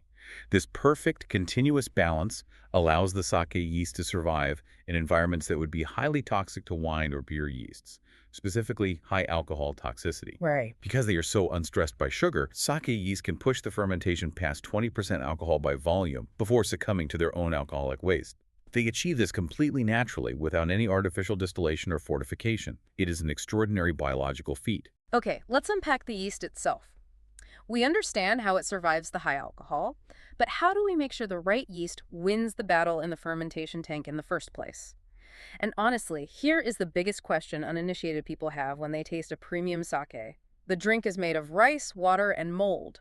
Speaker 2: This perfect, continuous balance allows the sake yeast to survive in environments that would be highly toxic to wine or beer yeasts, specifically high alcohol toxicity.
Speaker 1: Right.
Speaker 2: Because they are so unstressed by sugar, sake yeast can push the fermentation past 20% alcohol by volume before succumbing to their own alcoholic waste. They achieve this completely naturally without any artificial distillation or fortification. It is an extraordinary biological feat.
Speaker 1: Okay, let's unpack the yeast itself. We understand how it survives the high alcohol, but how do we make sure the right yeast wins the battle in the fermentation tank in the first place? And honestly, here is the biggest question uninitiated people have when they taste a premium sake. The drink is made of rice, water, and mold.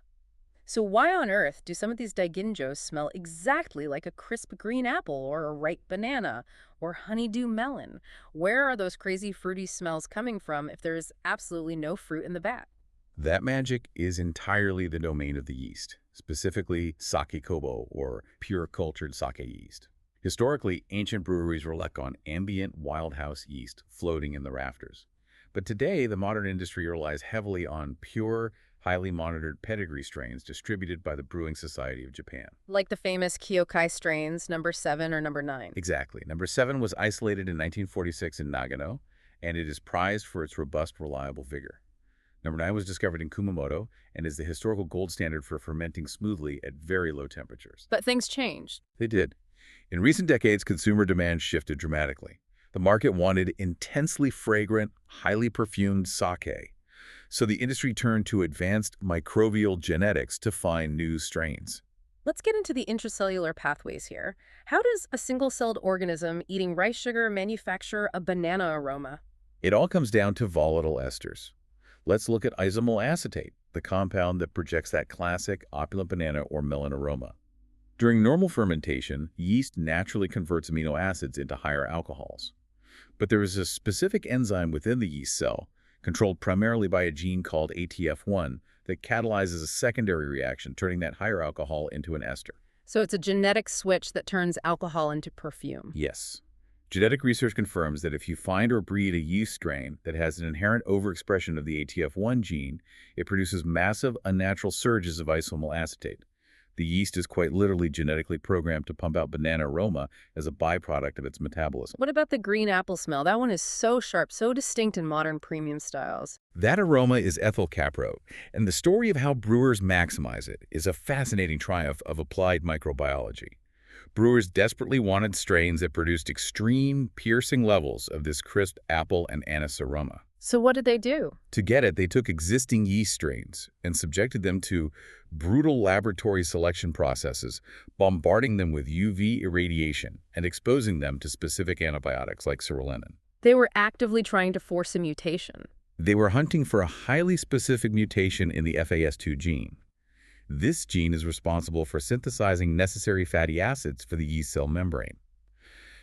Speaker 1: So why on earth do some of these daiginjos smell exactly like a crisp green apple or a ripe banana or honeydew melon? Where are those crazy fruity smells coming from if there is absolutely no fruit in the vat?
Speaker 2: That magic is entirely the domain of the yeast, specifically sake kobo, or pure cultured sake yeast. Historically, ancient breweries relied on ambient wild house yeast floating in the rafters. But today, the modern industry relies heavily on pure, highly monitored pedigree strains distributed by the Brewing Society of Japan.
Speaker 1: Like the famous Kyokai strains, number 7 or number 9.
Speaker 2: Exactly. Number 7 was isolated in 1946 in Nagano, and it is prized for its robust, reliable vigor. Number 9 was discovered in Kumamoto and is the historical gold standard for fermenting smoothly at very low temperatures.
Speaker 1: But things changed.
Speaker 2: They did. In recent decades, consumer demand shifted dramatically. The market wanted intensely fragrant, highly perfumed sake. So the industry turned to advanced microbial genetics to find new strains.
Speaker 1: Let's get into the intracellular pathways here. How does a single-celled organism eating rice sugar manufacture a banana aroma?
Speaker 2: It all comes down to volatile esters. Let's look at isomal acetate, the compound that projects that classic opulent banana or melon aroma. During normal fermentation, yeast naturally converts amino acids into higher alcohols. But there is a specific enzyme within the yeast cell, controlled primarily by a gene called ATF1, that catalyzes a secondary reaction, turning that higher alcohol into an ester.
Speaker 1: So it's a genetic switch that turns alcohol into perfume.
Speaker 2: Yes. Genetic research confirms that if you find or breed a yeast strain that has an inherent overexpression of the ATF1 gene, it produces massive, unnatural surges of isomal acetate. The yeast is quite literally genetically programmed to pump out banana aroma as a byproduct of its metabolism.
Speaker 1: What about the green apple smell? That one is so sharp, so distinct in modern premium styles.
Speaker 2: That aroma is ethyl caprose, and the story of how brewers maximize it is a fascinating triumph of applied microbiology. Brewers desperately wanted strains that produced extreme, piercing levels of this crisp apple and anise aroma.
Speaker 1: So what did they do?
Speaker 2: To get it, they took existing yeast strains and subjected them to brutal laboratory selection processes, bombarding them with UV irradiation and exposing them to specific antibiotics like cerulenin.
Speaker 1: They were actively trying to force a mutation.
Speaker 2: They were hunting for a highly specific mutation in the FAS2 gene. This gene is responsible for synthesizing necessary fatty acids for the yeast cell membrane.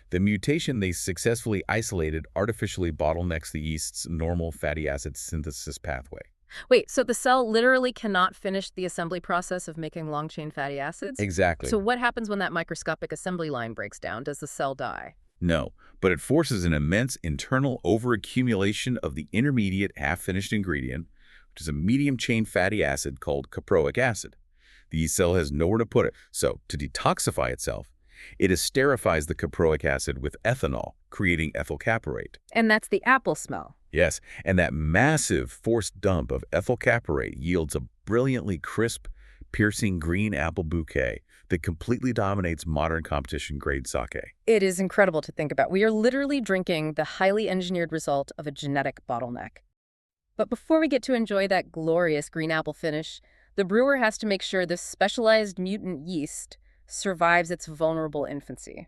Speaker 2: The mutation they successfully isolated artificially bottlenecks the yeast's normal fatty acid synthesis pathway.
Speaker 1: Wait, so the cell literally cannot finish the assembly process of making long-chain fatty acids?
Speaker 2: Exactly.
Speaker 1: So what happens when that microscopic assembly line breaks down? Does the cell die?
Speaker 2: No, but it forces an immense internal overaccumulation of the intermediate half-finished ingredient, which is a medium-chain fatty acid called caproic acid. The yeast cell has nowhere to put it. So, to detoxify itself, it esterifies the caproic acid with ethanol, creating ethyl caparate.
Speaker 1: And that's the apple smell.
Speaker 2: Yes, and that massive forced dump of ethyl caparate yields a brilliantly crisp, piercing green apple bouquet that completely dominates modern competition-grade sake.
Speaker 1: It is incredible to think about. We are literally drinking the highly engineered result of a genetic bottleneck. But before we get to enjoy that glorious green apple finish, the brewer has to make sure this specialized mutant yeast survives its vulnerable infancy.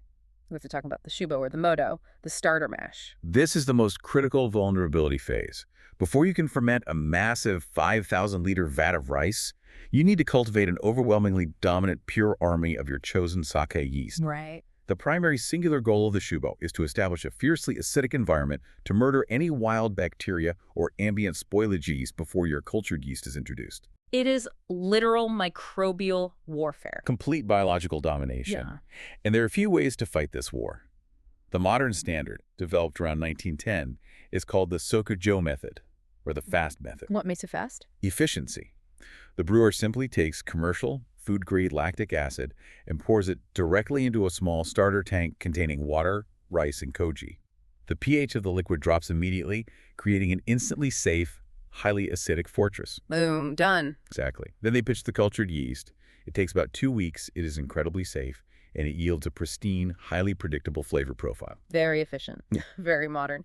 Speaker 1: We have to talk about the shubo or the modo, the starter mash.
Speaker 2: This is the most critical vulnerability phase. Before you can ferment a massive 5,000-liter vat of rice, you need to cultivate an overwhelmingly dominant pure army of your chosen sake yeast.
Speaker 1: Right.
Speaker 2: The primary singular goal of the shubo is to establish a fiercely acidic environment to murder any wild bacteria or ambient spoilage yeast before your cultured yeast is introduced.
Speaker 1: It is literal microbial warfare.
Speaker 2: Complete biological domination.
Speaker 1: Yeah.
Speaker 2: And there are a few ways to fight this war. The modern standard, developed around 1910, is called the Sokujo method, or the fast method.
Speaker 1: What makes it fast?
Speaker 2: Efficiency. The brewer simply takes commercial, food-grade lactic acid and pours it directly into a small starter tank containing water, rice, and koji. The pH of the liquid drops immediately, creating an instantly safe, highly acidic fortress.
Speaker 1: Boom, done.
Speaker 2: Exactly. Then they pitch the cultured yeast. It takes about 2 weeks, it is incredibly safe, and it yields a pristine, highly predictable flavor profile.
Speaker 1: Very efficient. Very modern.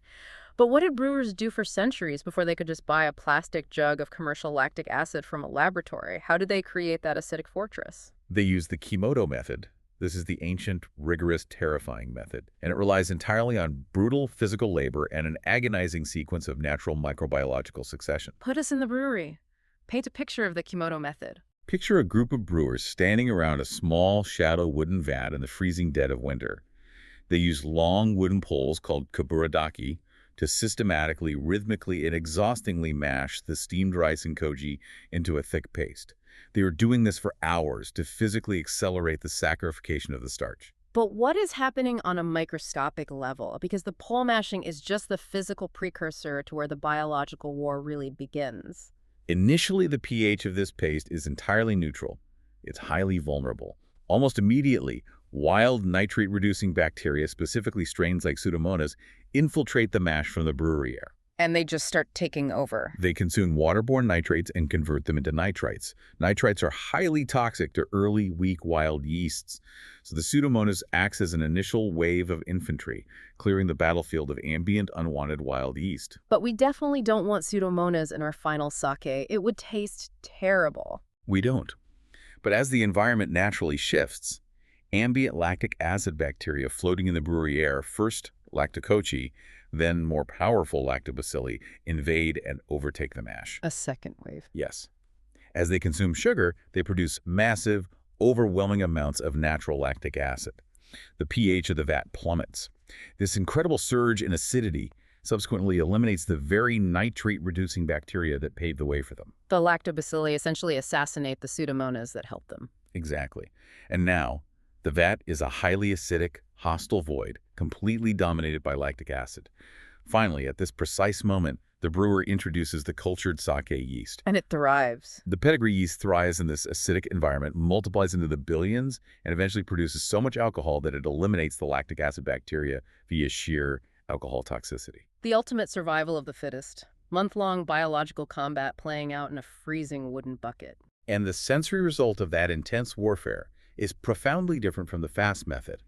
Speaker 1: But what did brewers do for centuries before they could just buy a plastic jug of commercial lactic acid from a laboratory? How did they create that acidic fortress?
Speaker 2: They use the Kimoto method. This is the ancient, rigorous, terrifying method, and it relies entirely on brutal physical labor and an agonizing sequence of natural microbiological succession.
Speaker 1: Put us in the brewery. Paint a picture of the Kimoto method.
Speaker 2: Picture a group of brewers standing around a small, shallow wooden vat in the freezing dead of winter. They use long wooden poles called kaburadaki to systematically, rhythmically, and exhaustingly mash the steamed rice and koji into a thick paste. They are doing this for hours to physically accelerate the saccharification of the starch.
Speaker 1: But what is happening on a microscopic level? Because the pole mashing is just the physical precursor to where the biological war really begins.
Speaker 2: Initially, the pH of this paste is entirely neutral. It's highly vulnerable. Almost immediately, wild nitrate-reducing bacteria, specifically strains like Pseudomonas, infiltrate the mash from the brewery air.
Speaker 1: And they just start taking over.
Speaker 2: They consume waterborne nitrates and convert them into nitrites. Nitrites are highly toxic to early, weak, wild yeasts. So the Pseudomonas acts as an initial wave of infantry, clearing the battlefield of ambient, unwanted wild yeast.
Speaker 1: But we definitely don't want Pseudomonas in our final sake. It would taste terrible.
Speaker 2: We don't. But as the environment naturally shifts, ambient lactic acid bacteria floating in the brewery air, first lactococcus, then more powerful lactobacilli, invade and overtake the mash.
Speaker 1: A second wave.
Speaker 2: Yes. As they consume sugar, they produce massive, overwhelming amounts of natural lactic acid. The pH of the vat plummets. This incredible surge in acidity subsequently eliminates the very nitrate-reducing bacteria that paved the way for them.
Speaker 1: The lactobacilli essentially assassinate the Pseudomonas that help them.
Speaker 2: Exactly. And now, the vat is a highly acidic, hostile void, completely dominated by lactic acid. Finally, at this precise moment, the brewer introduces the cultured sake yeast.
Speaker 1: And it thrives.
Speaker 2: The pedigree yeast thrives in this acidic environment, multiplies into the billions, and eventually produces so much alcohol that it eliminates the lactic acid bacteria via sheer alcohol toxicity.
Speaker 1: The ultimate survival of the fittest. Month-long biological combat playing out in a freezing wooden bucket.
Speaker 2: And the sensory result of that intense warfare is profoundly different from the fast method.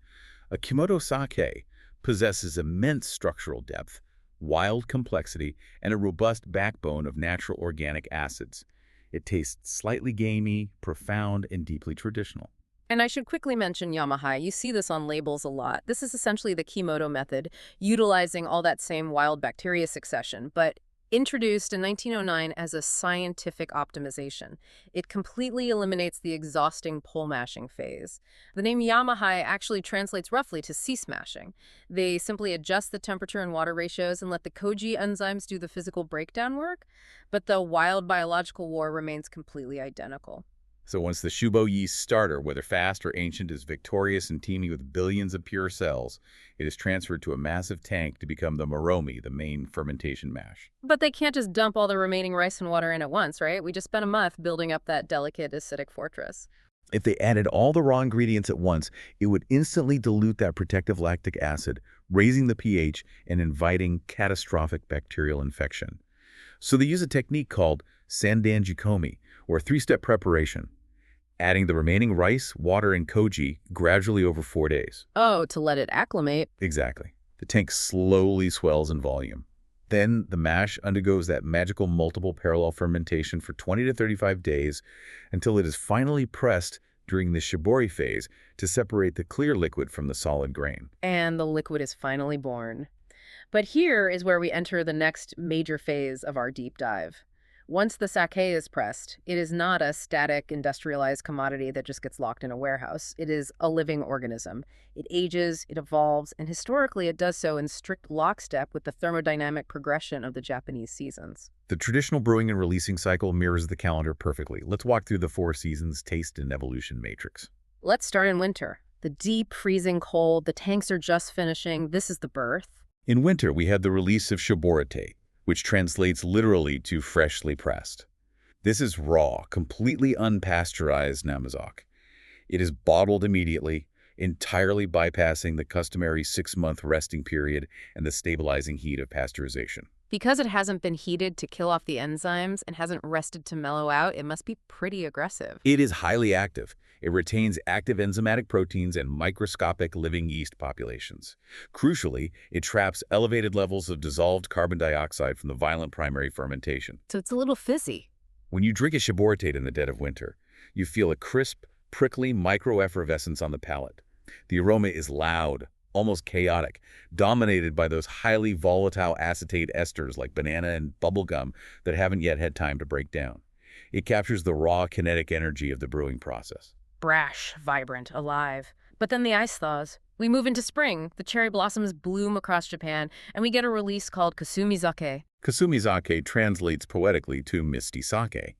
Speaker 2: A Kimoto sake possesses immense structural depth, wild complexity, and a robust backbone of natural organic acids. It tastes slightly gamey, profound, and deeply traditional.
Speaker 1: And I should quickly mention Yamahai. You see this on labels a lot. This is essentially the Kimoto method, utilizing all that same wild bacteria succession, but introduced in 1909 as a scientific optimization. It completely eliminates the exhausting pole mashing phase. The name Yamahai actually translates roughly to cease mashing. They simply adjust the temperature and water ratios and let the koji enzymes do the physical breakdown work, but the wild biological war remains completely identical.
Speaker 2: So once the Shubo yeast starter, whether fast or ancient, is victorious and teeming with billions of pure cells, it is transferred to a massive tank to become the moromi, the main fermentation mash.
Speaker 1: But they can't just dump all the remaining rice and water in at once, right? We just spent a month building up that delicate acidic fortress.
Speaker 2: If they added all the raw ingredients at once, it would instantly dilute that protective lactic acid, raising the pH and inviting catastrophic bacterial infection. So they use a technique called sandanjikomi, or a three-step preparation, adding the remaining rice, water, and koji gradually over 4 days.
Speaker 1: Oh, to let it acclimate.
Speaker 2: Exactly. The tank slowly swells in volume. Then the mash undergoes that magical multiple parallel fermentation for 20 to 35 days until it is finally pressed during the shibori phase to separate the clear liquid from the solid grain.
Speaker 1: And the liquid is finally born. But here is where we enter the next major phase of our deep dive. Once the sake is pressed, it is not a static, industrialized commodity that just gets locked in a warehouse. It is a living organism. It ages, it evolves, and historically it does so in strict lockstep with the thermodynamic progression of the Japanese seasons.
Speaker 2: The traditional brewing and releasing cycle mirrors the calendar perfectly. Let's walk through the 4 seasons taste and evolution matrix.
Speaker 1: Let's start in winter. The deep, freezing cold, the tanks are just finishing. This is the birth.
Speaker 2: In winter, we have the release of shiborite, which translates literally to freshly pressed. This is raw, completely unpasteurized namazake. It is bottled immediately, entirely bypassing the customary 6-month resting period and the stabilizing heat of pasteurization.
Speaker 1: Because it hasn't been heated to kill off the enzymes and hasn't rested to mellow out, it must be pretty aggressive.
Speaker 2: It is highly active. It retains active enzymatic proteins and microscopic living yeast populations. Crucially, it traps elevated levels of dissolved carbon dioxide from the violent primary fermentation.
Speaker 1: So it's a little fizzy.
Speaker 2: When you drink a shiboritate in the dead of winter, you feel a crisp, prickly microeffervescence on the palate. The aroma is loud, almost chaotic, dominated by those highly volatile acetate esters like banana and bubblegum that haven't yet had time to break down. It captures the raw kinetic energy of the brewing process.
Speaker 1: Brash, vibrant, alive. But then the ice thaws. We move into spring, the cherry blossoms bloom across Japan, and we get a release called kasumizake.
Speaker 2: Kasumizake translates poetically to misty sake.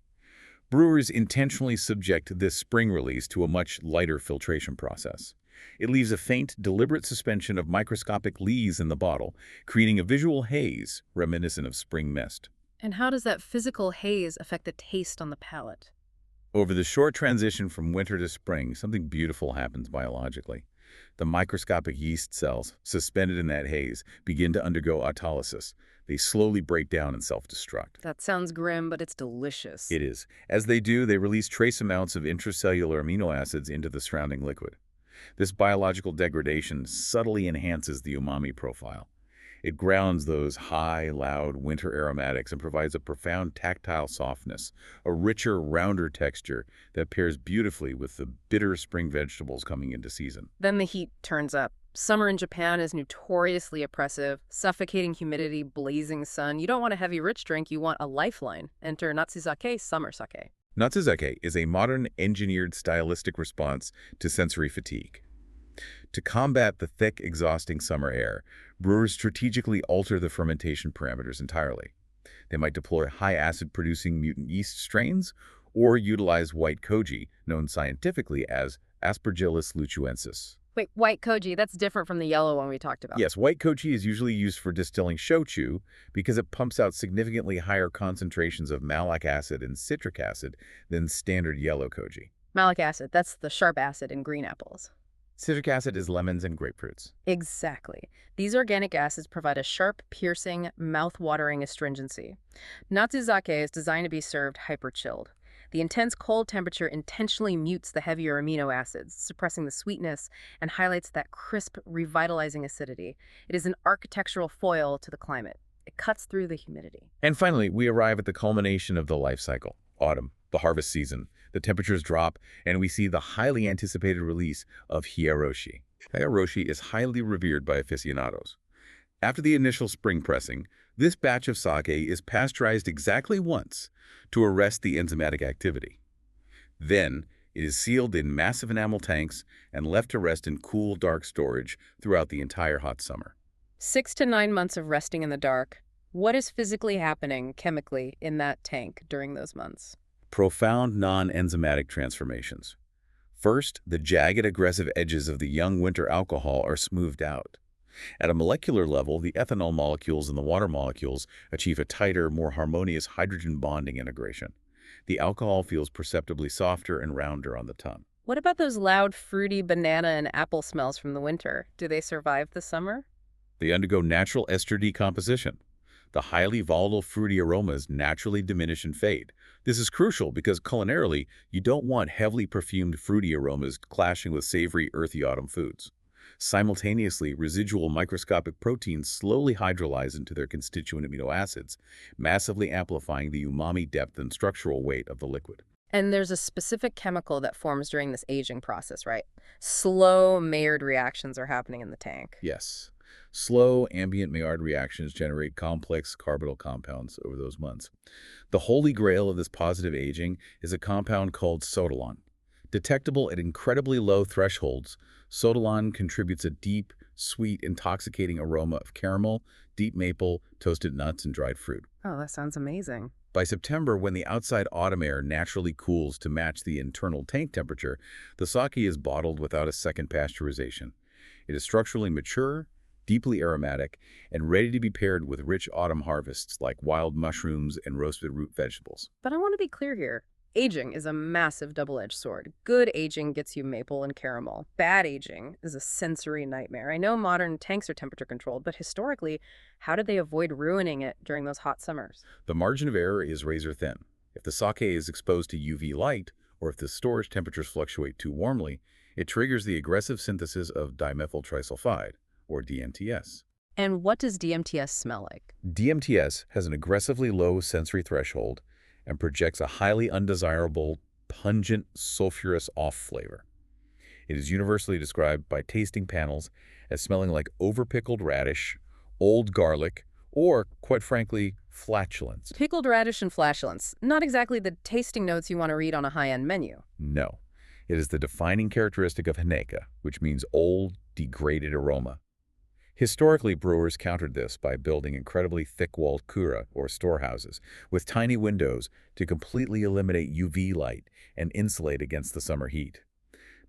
Speaker 2: Brewers intentionally subject this spring release to a much lighter filtration process. It leaves a faint, deliberate suspension of microscopic lees in the bottle, creating a visual haze reminiscent of spring mist.
Speaker 1: And how does that physical haze affect the taste on the palate?
Speaker 2: Over the short transition from winter to spring, something beautiful happens biologically. The microscopic yeast cells, suspended in that haze, begin to undergo autolysis. They slowly break down and self-destruct.
Speaker 1: That sounds grim, but it's delicious.
Speaker 2: It is. As they do, they release trace amounts of intracellular amino acids into the surrounding liquid. This biological degradation subtly enhances the umami profile. It grounds those high, loud winter aromatics and provides a profound tactile softness, a richer, rounder texture that pairs beautifully with the bitter spring vegetables coming into season.
Speaker 1: Then the heat turns up. Summer in Japan is notoriously oppressive. Suffocating humidity, blazing sun. You don't want a heavy, rich drink, you want a lifeline. Enter Natsuzake, summer sake.
Speaker 2: Natsuzake is a modern, engineered stylistic response to sensory fatigue. To combat the thick, exhausting summer air, brewers strategically alter the fermentation parameters entirely. They might deploy high-acid-producing mutant yeast strains or utilize white koji, known scientifically as Aspergillus luchuensis.
Speaker 1: Wait, white koji, that's different from the yellow one we talked about.
Speaker 2: Yes, white koji is usually used for distilling shochu because it pumps out significantly higher concentrations of malic acid and citric acid than standard yellow koji.
Speaker 1: Malic acid, that's the sharp acid in green apples.
Speaker 2: Citric acid is lemons and grapefruits.
Speaker 1: Exactly. These organic acids provide a sharp, piercing, mouth-watering astringency. Natsuzake is designed to be served hyper-chilled. The intense cold temperature intentionally mutes the heavier amino acids, suppressing the sweetness and highlights that crisp, revitalizing acidity. It is an architectural foil to the climate. It cuts through the humidity.
Speaker 2: And finally, we arrive at the culmination of the life cycle, autumn, the harvest season. The temperatures drop, and we see the highly anticipated release of hiyaroshi. Hiyaroshi is highly revered by aficionados. After the initial spring pressing, this batch of sake is pasteurized exactly once to arrest the enzymatic activity. Then, it is sealed in massive enamel tanks and left to rest in cool, dark storage throughout the entire hot summer.
Speaker 1: 6 to 9 months of resting in the dark. What is physically happening chemically in that tank during those months?
Speaker 2: Profound non-enzymatic transformations. First, the jagged, aggressive edges of the young winter alcohol are smoothed out. At a molecular level, the ethanol molecules and the water molecules achieve a tighter, more harmonious hydrogen bonding integration. The alcohol feels perceptibly softer and rounder on the tongue.
Speaker 1: What about those loud, fruity banana and apple smells from the winter? Do they survive the summer?
Speaker 2: They undergo natural ester decomposition. The highly volatile fruity aromas naturally diminish and fade. This is crucial because culinarily, you don't want heavily perfumed fruity aromas clashing with savory, earthy autumn foods. Simultaneously, residual microscopic proteins slowly hydrolyze into their constituent amino acids, massively amplifying the umami depth and structural weight of the liquid.
Speaker 1: And there's a specific chemical that forms during this aging process, right? Slow Maillard reactions are happening in the tank.
Speaker 2: Yes. Slow, ambient Maillard reactions generate complex carbonyl compounds over those months. The holy grail of this positive aging is a compound called sotalon. Detectable at incredibly low thresholds, sotalon contributes a deep, sweet, intoxicating aroma of caramel, deep maple, toasted nuts, and dried fruit.
Speaker 1: Oh, that sounds amazing.
Speaker 2: By September, when the outside autumn air naturally cools to match the internal tank temperature, the sake is bottled without a second pasteurization. It is structurally mature, deeply aromatic, and ready to be paired with rich autumn harvests like wild mushrooms and roasted root vegetables.
Speaker 1: But I want to be clear here. Aging is a massive double-edged sword. Good aging gets you maple and caramel. Bad aging is a sensory nightmare. I know modern tanks are temperature controlled, but historically, how did they avoid ruining it during those hot summers?
Speaker 2: The margin of error is razor thin. If the sake is exposed to UV light, or if the storage temperatures fluctuate too warmly, it triggers the aggressive synthesis of dimethyl trisulfide, or DMTS.
Speaker 1: And what does DMTS smell like?
Speaker 2: DMTS has an aggressively low sensory threshold and projects a highly undesirable, pungent, sulfurous off flavor. It is universally described by tasting panels as smelling like overpickled radish, old garlic, or, quite frankly, flatulence.
Speaker 1: Pickled radish and flatulence. Not exactly the tasting notes you want to read on a high-end menu.
Speaker 2: No. It is the defining characteristic of Haneka, which means old, degraded aroma. Historically, brewers countered this by building incredibly thick-walled kura, or storehouses, with tiny windows to completely eliminate UV light and insulate against the summer heat.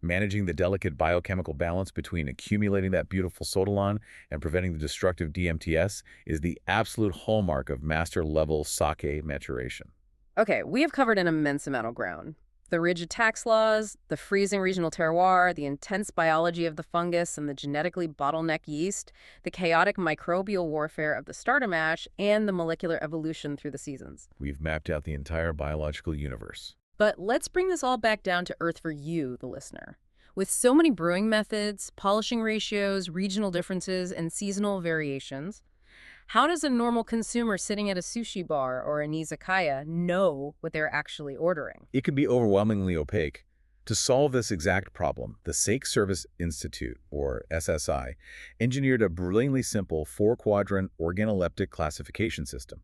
Speaker 2: Managing the delicate biochemical balance between accumulating that beautiful sotalon and preventing the destructive DMTS is the absolute hallmark of master-level sake maturation.
Speaker 1: Okay, we have covered an immense amount of ground. The rigid tax laws, the freezing regional terroir, the intense biology of the fungus and the genetically bottleneck yeast, the chaotic microbial warfare of the starter mash, and the molecular evolution through the seasons.
Speaker 2: We've mapped out the entire biological universe.
Speaker 1: But let's bring this all back down to earth for you, the listener. With so many brewing methods, polishing ratios, regional differences, and seasonal variations, how does a normal consumer sitting at a sushi bar or an izakaya know what they're actually ordering?
Speaker 2: It can be overwhelmingly opaque. To solve this exact problem, the Sake Service Institute, or SSI, engineered a brilliantly simple four-quadrant organoleptic classification system.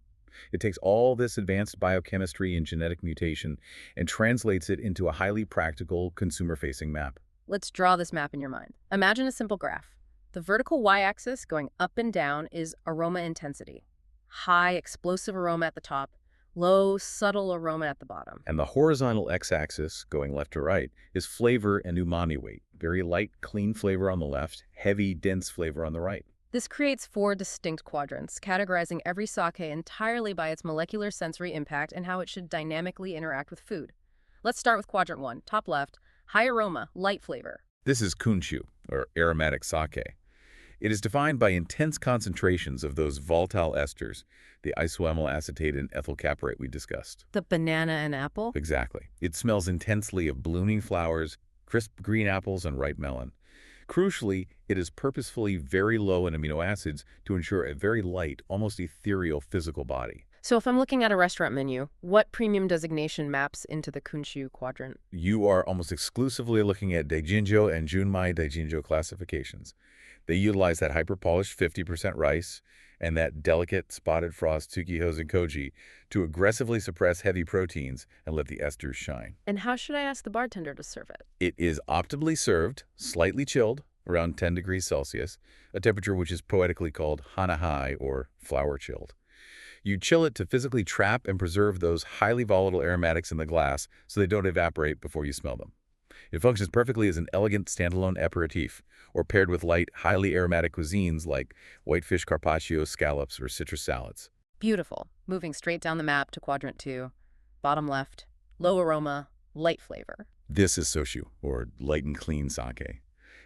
Speaker 2: It takes all this advanced biochemistry and genetic mutation and translates it into a highly practical, consumer-facing map.
Speaker 1: Let's draw this map in your mind. Imagine a simple graph. The vertical y-axis going up and down is aroma intensity. High, explosive aroma at the top, low, subtle aroma at the bottom.
Speaker 2: And the horizontal x-axis, going left to right, is flavor and umami weight. Very light, clean flavor on the left, heavy, dense flavor on the right.
Speaker 1: This creates four distinct quadrants, categorizing every sake entirely by its molecular sensory impact and how it should dynamically interact with food. Let's start with quadrant 1, top left, high aroma, light flavor.
Speaker 2: This is kunshu, or aromatic sake. It is defined by intense concentrations of those volatile esters, the isoamyl acetate and ethyl caprate we discussed.
Speaker 1: The banana and apple?
Speaker 2: Exactly. It smells intensely of blooming flowers, crisp green apples, and ripe melon. Crucially, it is purposefully very low in amino acids to ensure a very light, almost ethereal physical body.
Speaker 1: So if I'm looking at a restaurant menu, what premium designation maps into the kunshu quadrant?
Speaker 2: You are almost exclusively looking at Daijinjo and Junmai Daijinjo classifications. They utilize that hyper-polished 50% rice and that delicate spotted frost Tsukihose Koji to aggressively suppress heavy proteins and let the esters shine.
Speaker 1: And how should I ask the bartender to serve it?
Speaker 2: It is optimally served, slightly chilled, around 10 degrees Celsius, a temperature which is poetically called hana high or flower chilled. You chill it to physically trap and preserve those highly volatile aromatics in the glass so they don't evaporate before you smell them. It functions perfectly as an elegant standalone aperitif, or paired with light, highly aromatic cuisines like whitefish carpaccio, scallops, or citrus salads.
Speaker 1: Beautiful. Moving straight down the map to quadrant 2. Bottom left. Low aroma, light flavor.
Speaker 2: This is Seishu, or light and clean sake.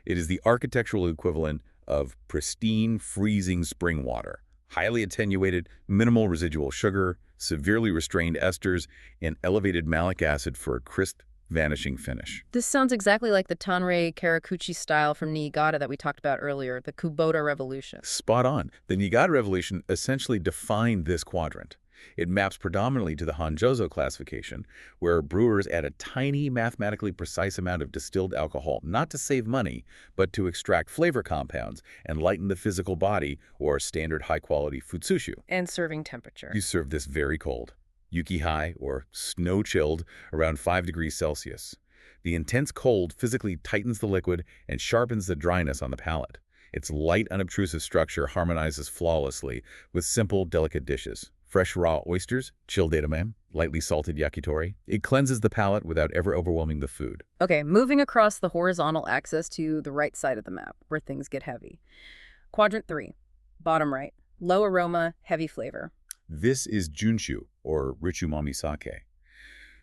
Speaker 2: It is the architectural equivalent of pristine, freezing spring water. Highly attenuated, minimal residual sugar, severely restrained esters, and elevated malic acid for a crisp, vanishing finish.
Speaker 1: This sounds exactly like the Tanrei Karakuchi style from Niigata that we talked about earlier, the Kubota Revolution.
Speaker 2: Spot on. The Niigata Revolution essentially defined this quadrant. It maps predominantly to the Hanjozo classification, where brewers add a tiny, mathematically precise amount of distilled alcohol, not to save money, but to extract flavor compounds and lighten the physical body, or standard high-quality futsushu.
Speaker 1: And serving temperature.
Speaker 2: You serve this very cold, yuki-high, or snow-chilled, around 5 degrees Celsius. The intense cold physically tightens the liquid and sharpens the dryness on the palate. Its light, unobtrusive structure harmonizes flawlessly with simple, delicate dishes. Fresh raw oysters, chilled edamame, lightly salted yakitori. It cleanses the palate without ever overwhelming the food.
Speaker 1: Okay, moving across the horizontal axis to the right side of the map, where things get heavy. Quadrant 3, bottom right. Low aroma, heavy flavor.
Speaker 2: This is Junshu, or rich umami sake.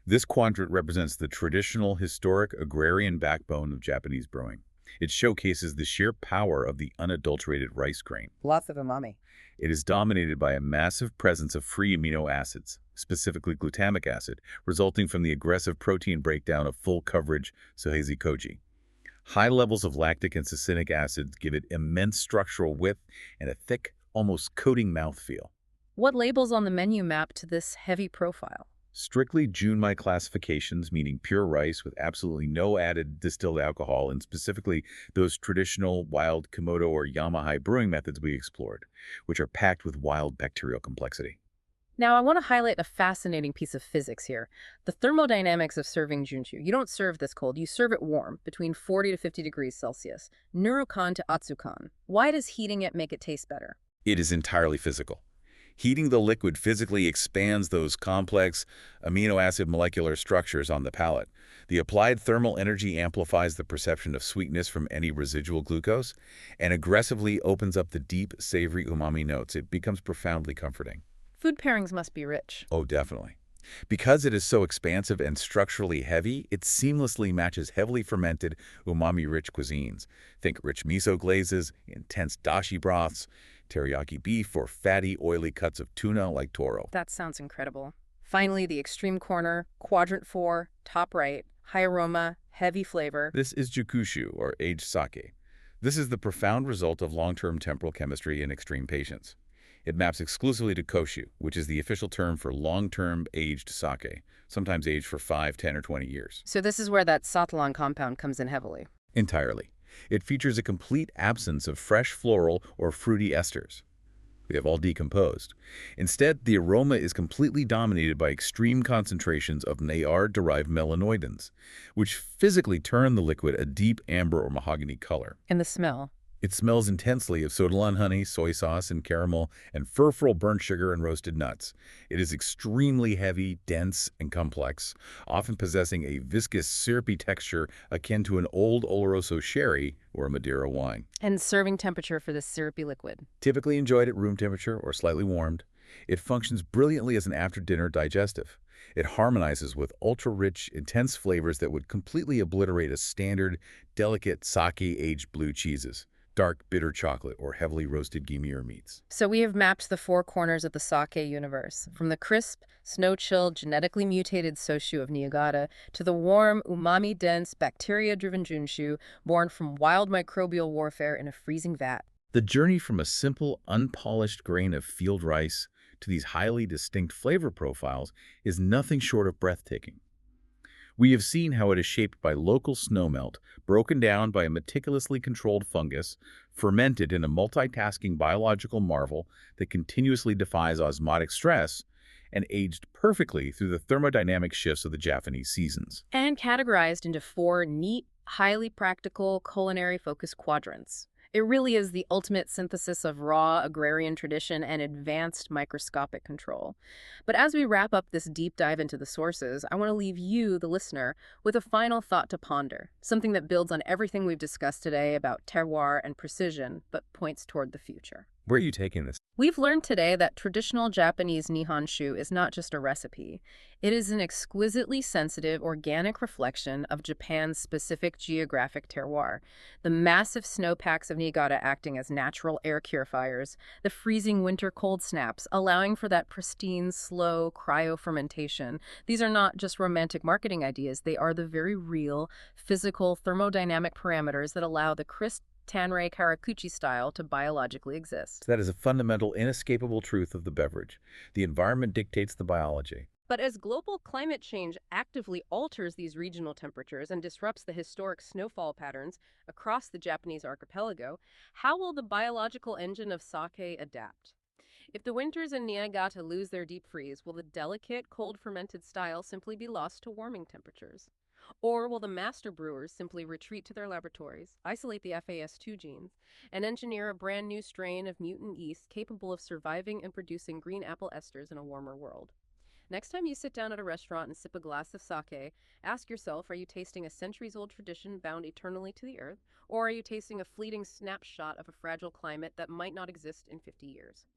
Speaker 2: This quadrant represents the traditional, historic, agrarian backbone of Japanese brewing. It showcases the sheer power of the unadulterated rice grain.
Speaker 1: Lots of umami.
Speaker 2: It is dominated by a massive presence of free amino acids, specifically glutamic acid, resulting from the aggressive protein breakdown of full-coverage soheizi koji. High levels of lactic and succinic acids give it immense structural width and a thick, almost coating mouthfeel.
Speaker 1: What labels on the menu map to this heavy profile?
Speaker 2: Strictly Junmai classifications, meaning pure rice with absolutely no added distilled alcohol, and specifically those traditional wild Komodo or Yamahai brewing methods we explored, which are packed with wild bacterial complexity.
Speaker 1: Now, I want to highlight a fascinating piece of physics here. The thermodynamics of serving Junshu. You don't serve this cold, you serve it warm, between 40 to 50 degrees Celsius. Neurokan to Atsukan. Why does heating it make it taste better?
Speaker 2: It is entirely physical. Heating the liquid physically expands those complex amino acid molecular structures on the palate. The applied thermal energy amplifies the perception of sweetness from any residual glucose and aggressively opens up the deep, savory umami notes. It becomes profoundly comforting.
Speaker 1: Food pairings must be rich.
Speaker 2: Oh, definitely. Because it is so expansive and structurally heavy, it seamlessly matches heavily fermented, umami-rich cuisines. Think rich miso glazes, intense dashi broths, teriyaki beef, or fatty, oily cuts of tuna like toro.
Speaker 1: That sounds incredible. Finally, the extreme corner, quadrant 4, top right, high aroma, heavy flavor.
Speaker 2: This is jukushu, or aged sake. This is the profound result of long-term temporal chemistry in extreme patience. It maps exclusively to koshu, which is the official term for long-term aged sake, sometimes aged for 5, 10, or 20 years.
Speaker 1: So this is where that satalan compound comes in heavily.
Speaker 2: Entirely. It features a complete absence of fresh floral or fruity esters. They have all decomposed. Instead, the aroma is completely dominated by extreme concentrations of Nayar-derived melanoidins, which physically turn the liquid a deep amber or mahogany color.
Speaker 1: And the smell.
Speaker 2: It smells intensely of sodalan honey, soy sauce, and caramel, and furfural burnt sugar and roasted nuts. It is extremely heavy, dense, and complex, often possessing a viscous, syrupy texture akin to an old Oloroso sherry or a Madeira wine.
Speaker 1: And serving temperature for this syrupy liquid.
Speaker 2: Typically enjoyed at room temperature or slightly warmed, it functions brilliantly as an after-dinner digestive. It harmonizes with ultra-rich, intense flavors that would completely obliterate a standard, delicate sake-aged blue cheeses. Dark, bitter chocolate, or heavily roasted gimmier meats.
Speaker 1: So we have mapped the 4 corners of the sake universe, from the crisp, snow-chilled, genetically mutated Seishu of Niigata to the warm, umami-dense, bacteria-driven Junshu born from wild microbial warfare in a freezing vat.
Speaker 2: The journey from a simple, unpolished grain of field rice to these highly distinct flavor profiles is nothing short of breathtaking. We have seen how it is shaped by local snowmelt, broken down by a meticulously controlled fungus, fermented in a multitasking biological marvel that continuously defies osmotic stress, and aged perfectly through the thermodynamic shifts of the Japanese seasons.
Speaker 1: And categorized into 4 neat, highly practical, culinary-focused quadrants. It really is the ultimate synthesis of raw agrarian tradition and advanced microscopic control. But as we wrap up this deep dive into the sources, I want to leave you, the listener, with a final thought to ponder, something that builds on everything we've discussed today about terroir and precision, but points toward the future.
Speaker 2: Where are you taking this?
Speaker 1: We've learned today that traditional Japanese Nihonshu is not just a recipe. It is an exquisitely sensitive, organic reflection of Japan's specific geographic terroir. The massive snowpacks of Niigata acting as natural air purifiers, the freezing winter cold snaps allowing for that pristine, slow cryo-fermentation. These are not just romantic marketing ideas, they are the very real, physical, thermodynamic parameters that allow the crisp Tanrei Karakuchi style to biologically exist.
Speaker 2: That is a fundamental, inescapable truth of the beverage. The environment dictates the biology.
Speaker 1: But as global climate change actively alters these regional temperatures and disrupts the historic snowfall patterns across the Japanese archipelago, how will the biological engine of sake adapt? If the winters in Niigata lose their deep freeze, will the delicate, cold fermented style simply be lost to warming temperatures? Or will the master brewers simply retreat to their laboratories, isolate the FAS2 genes, and engineer a brand new strain of mutant yeast capable of surviving and producing green apple esters in a warmer world? Next time you sit down at a restaurant and sip a glass of sake, ask yourself, are you tasting a centuries-old tradition bound eternally to the earth, or are you tasting a fleeting snapshot of a fragile climate that might not exist in 50 years?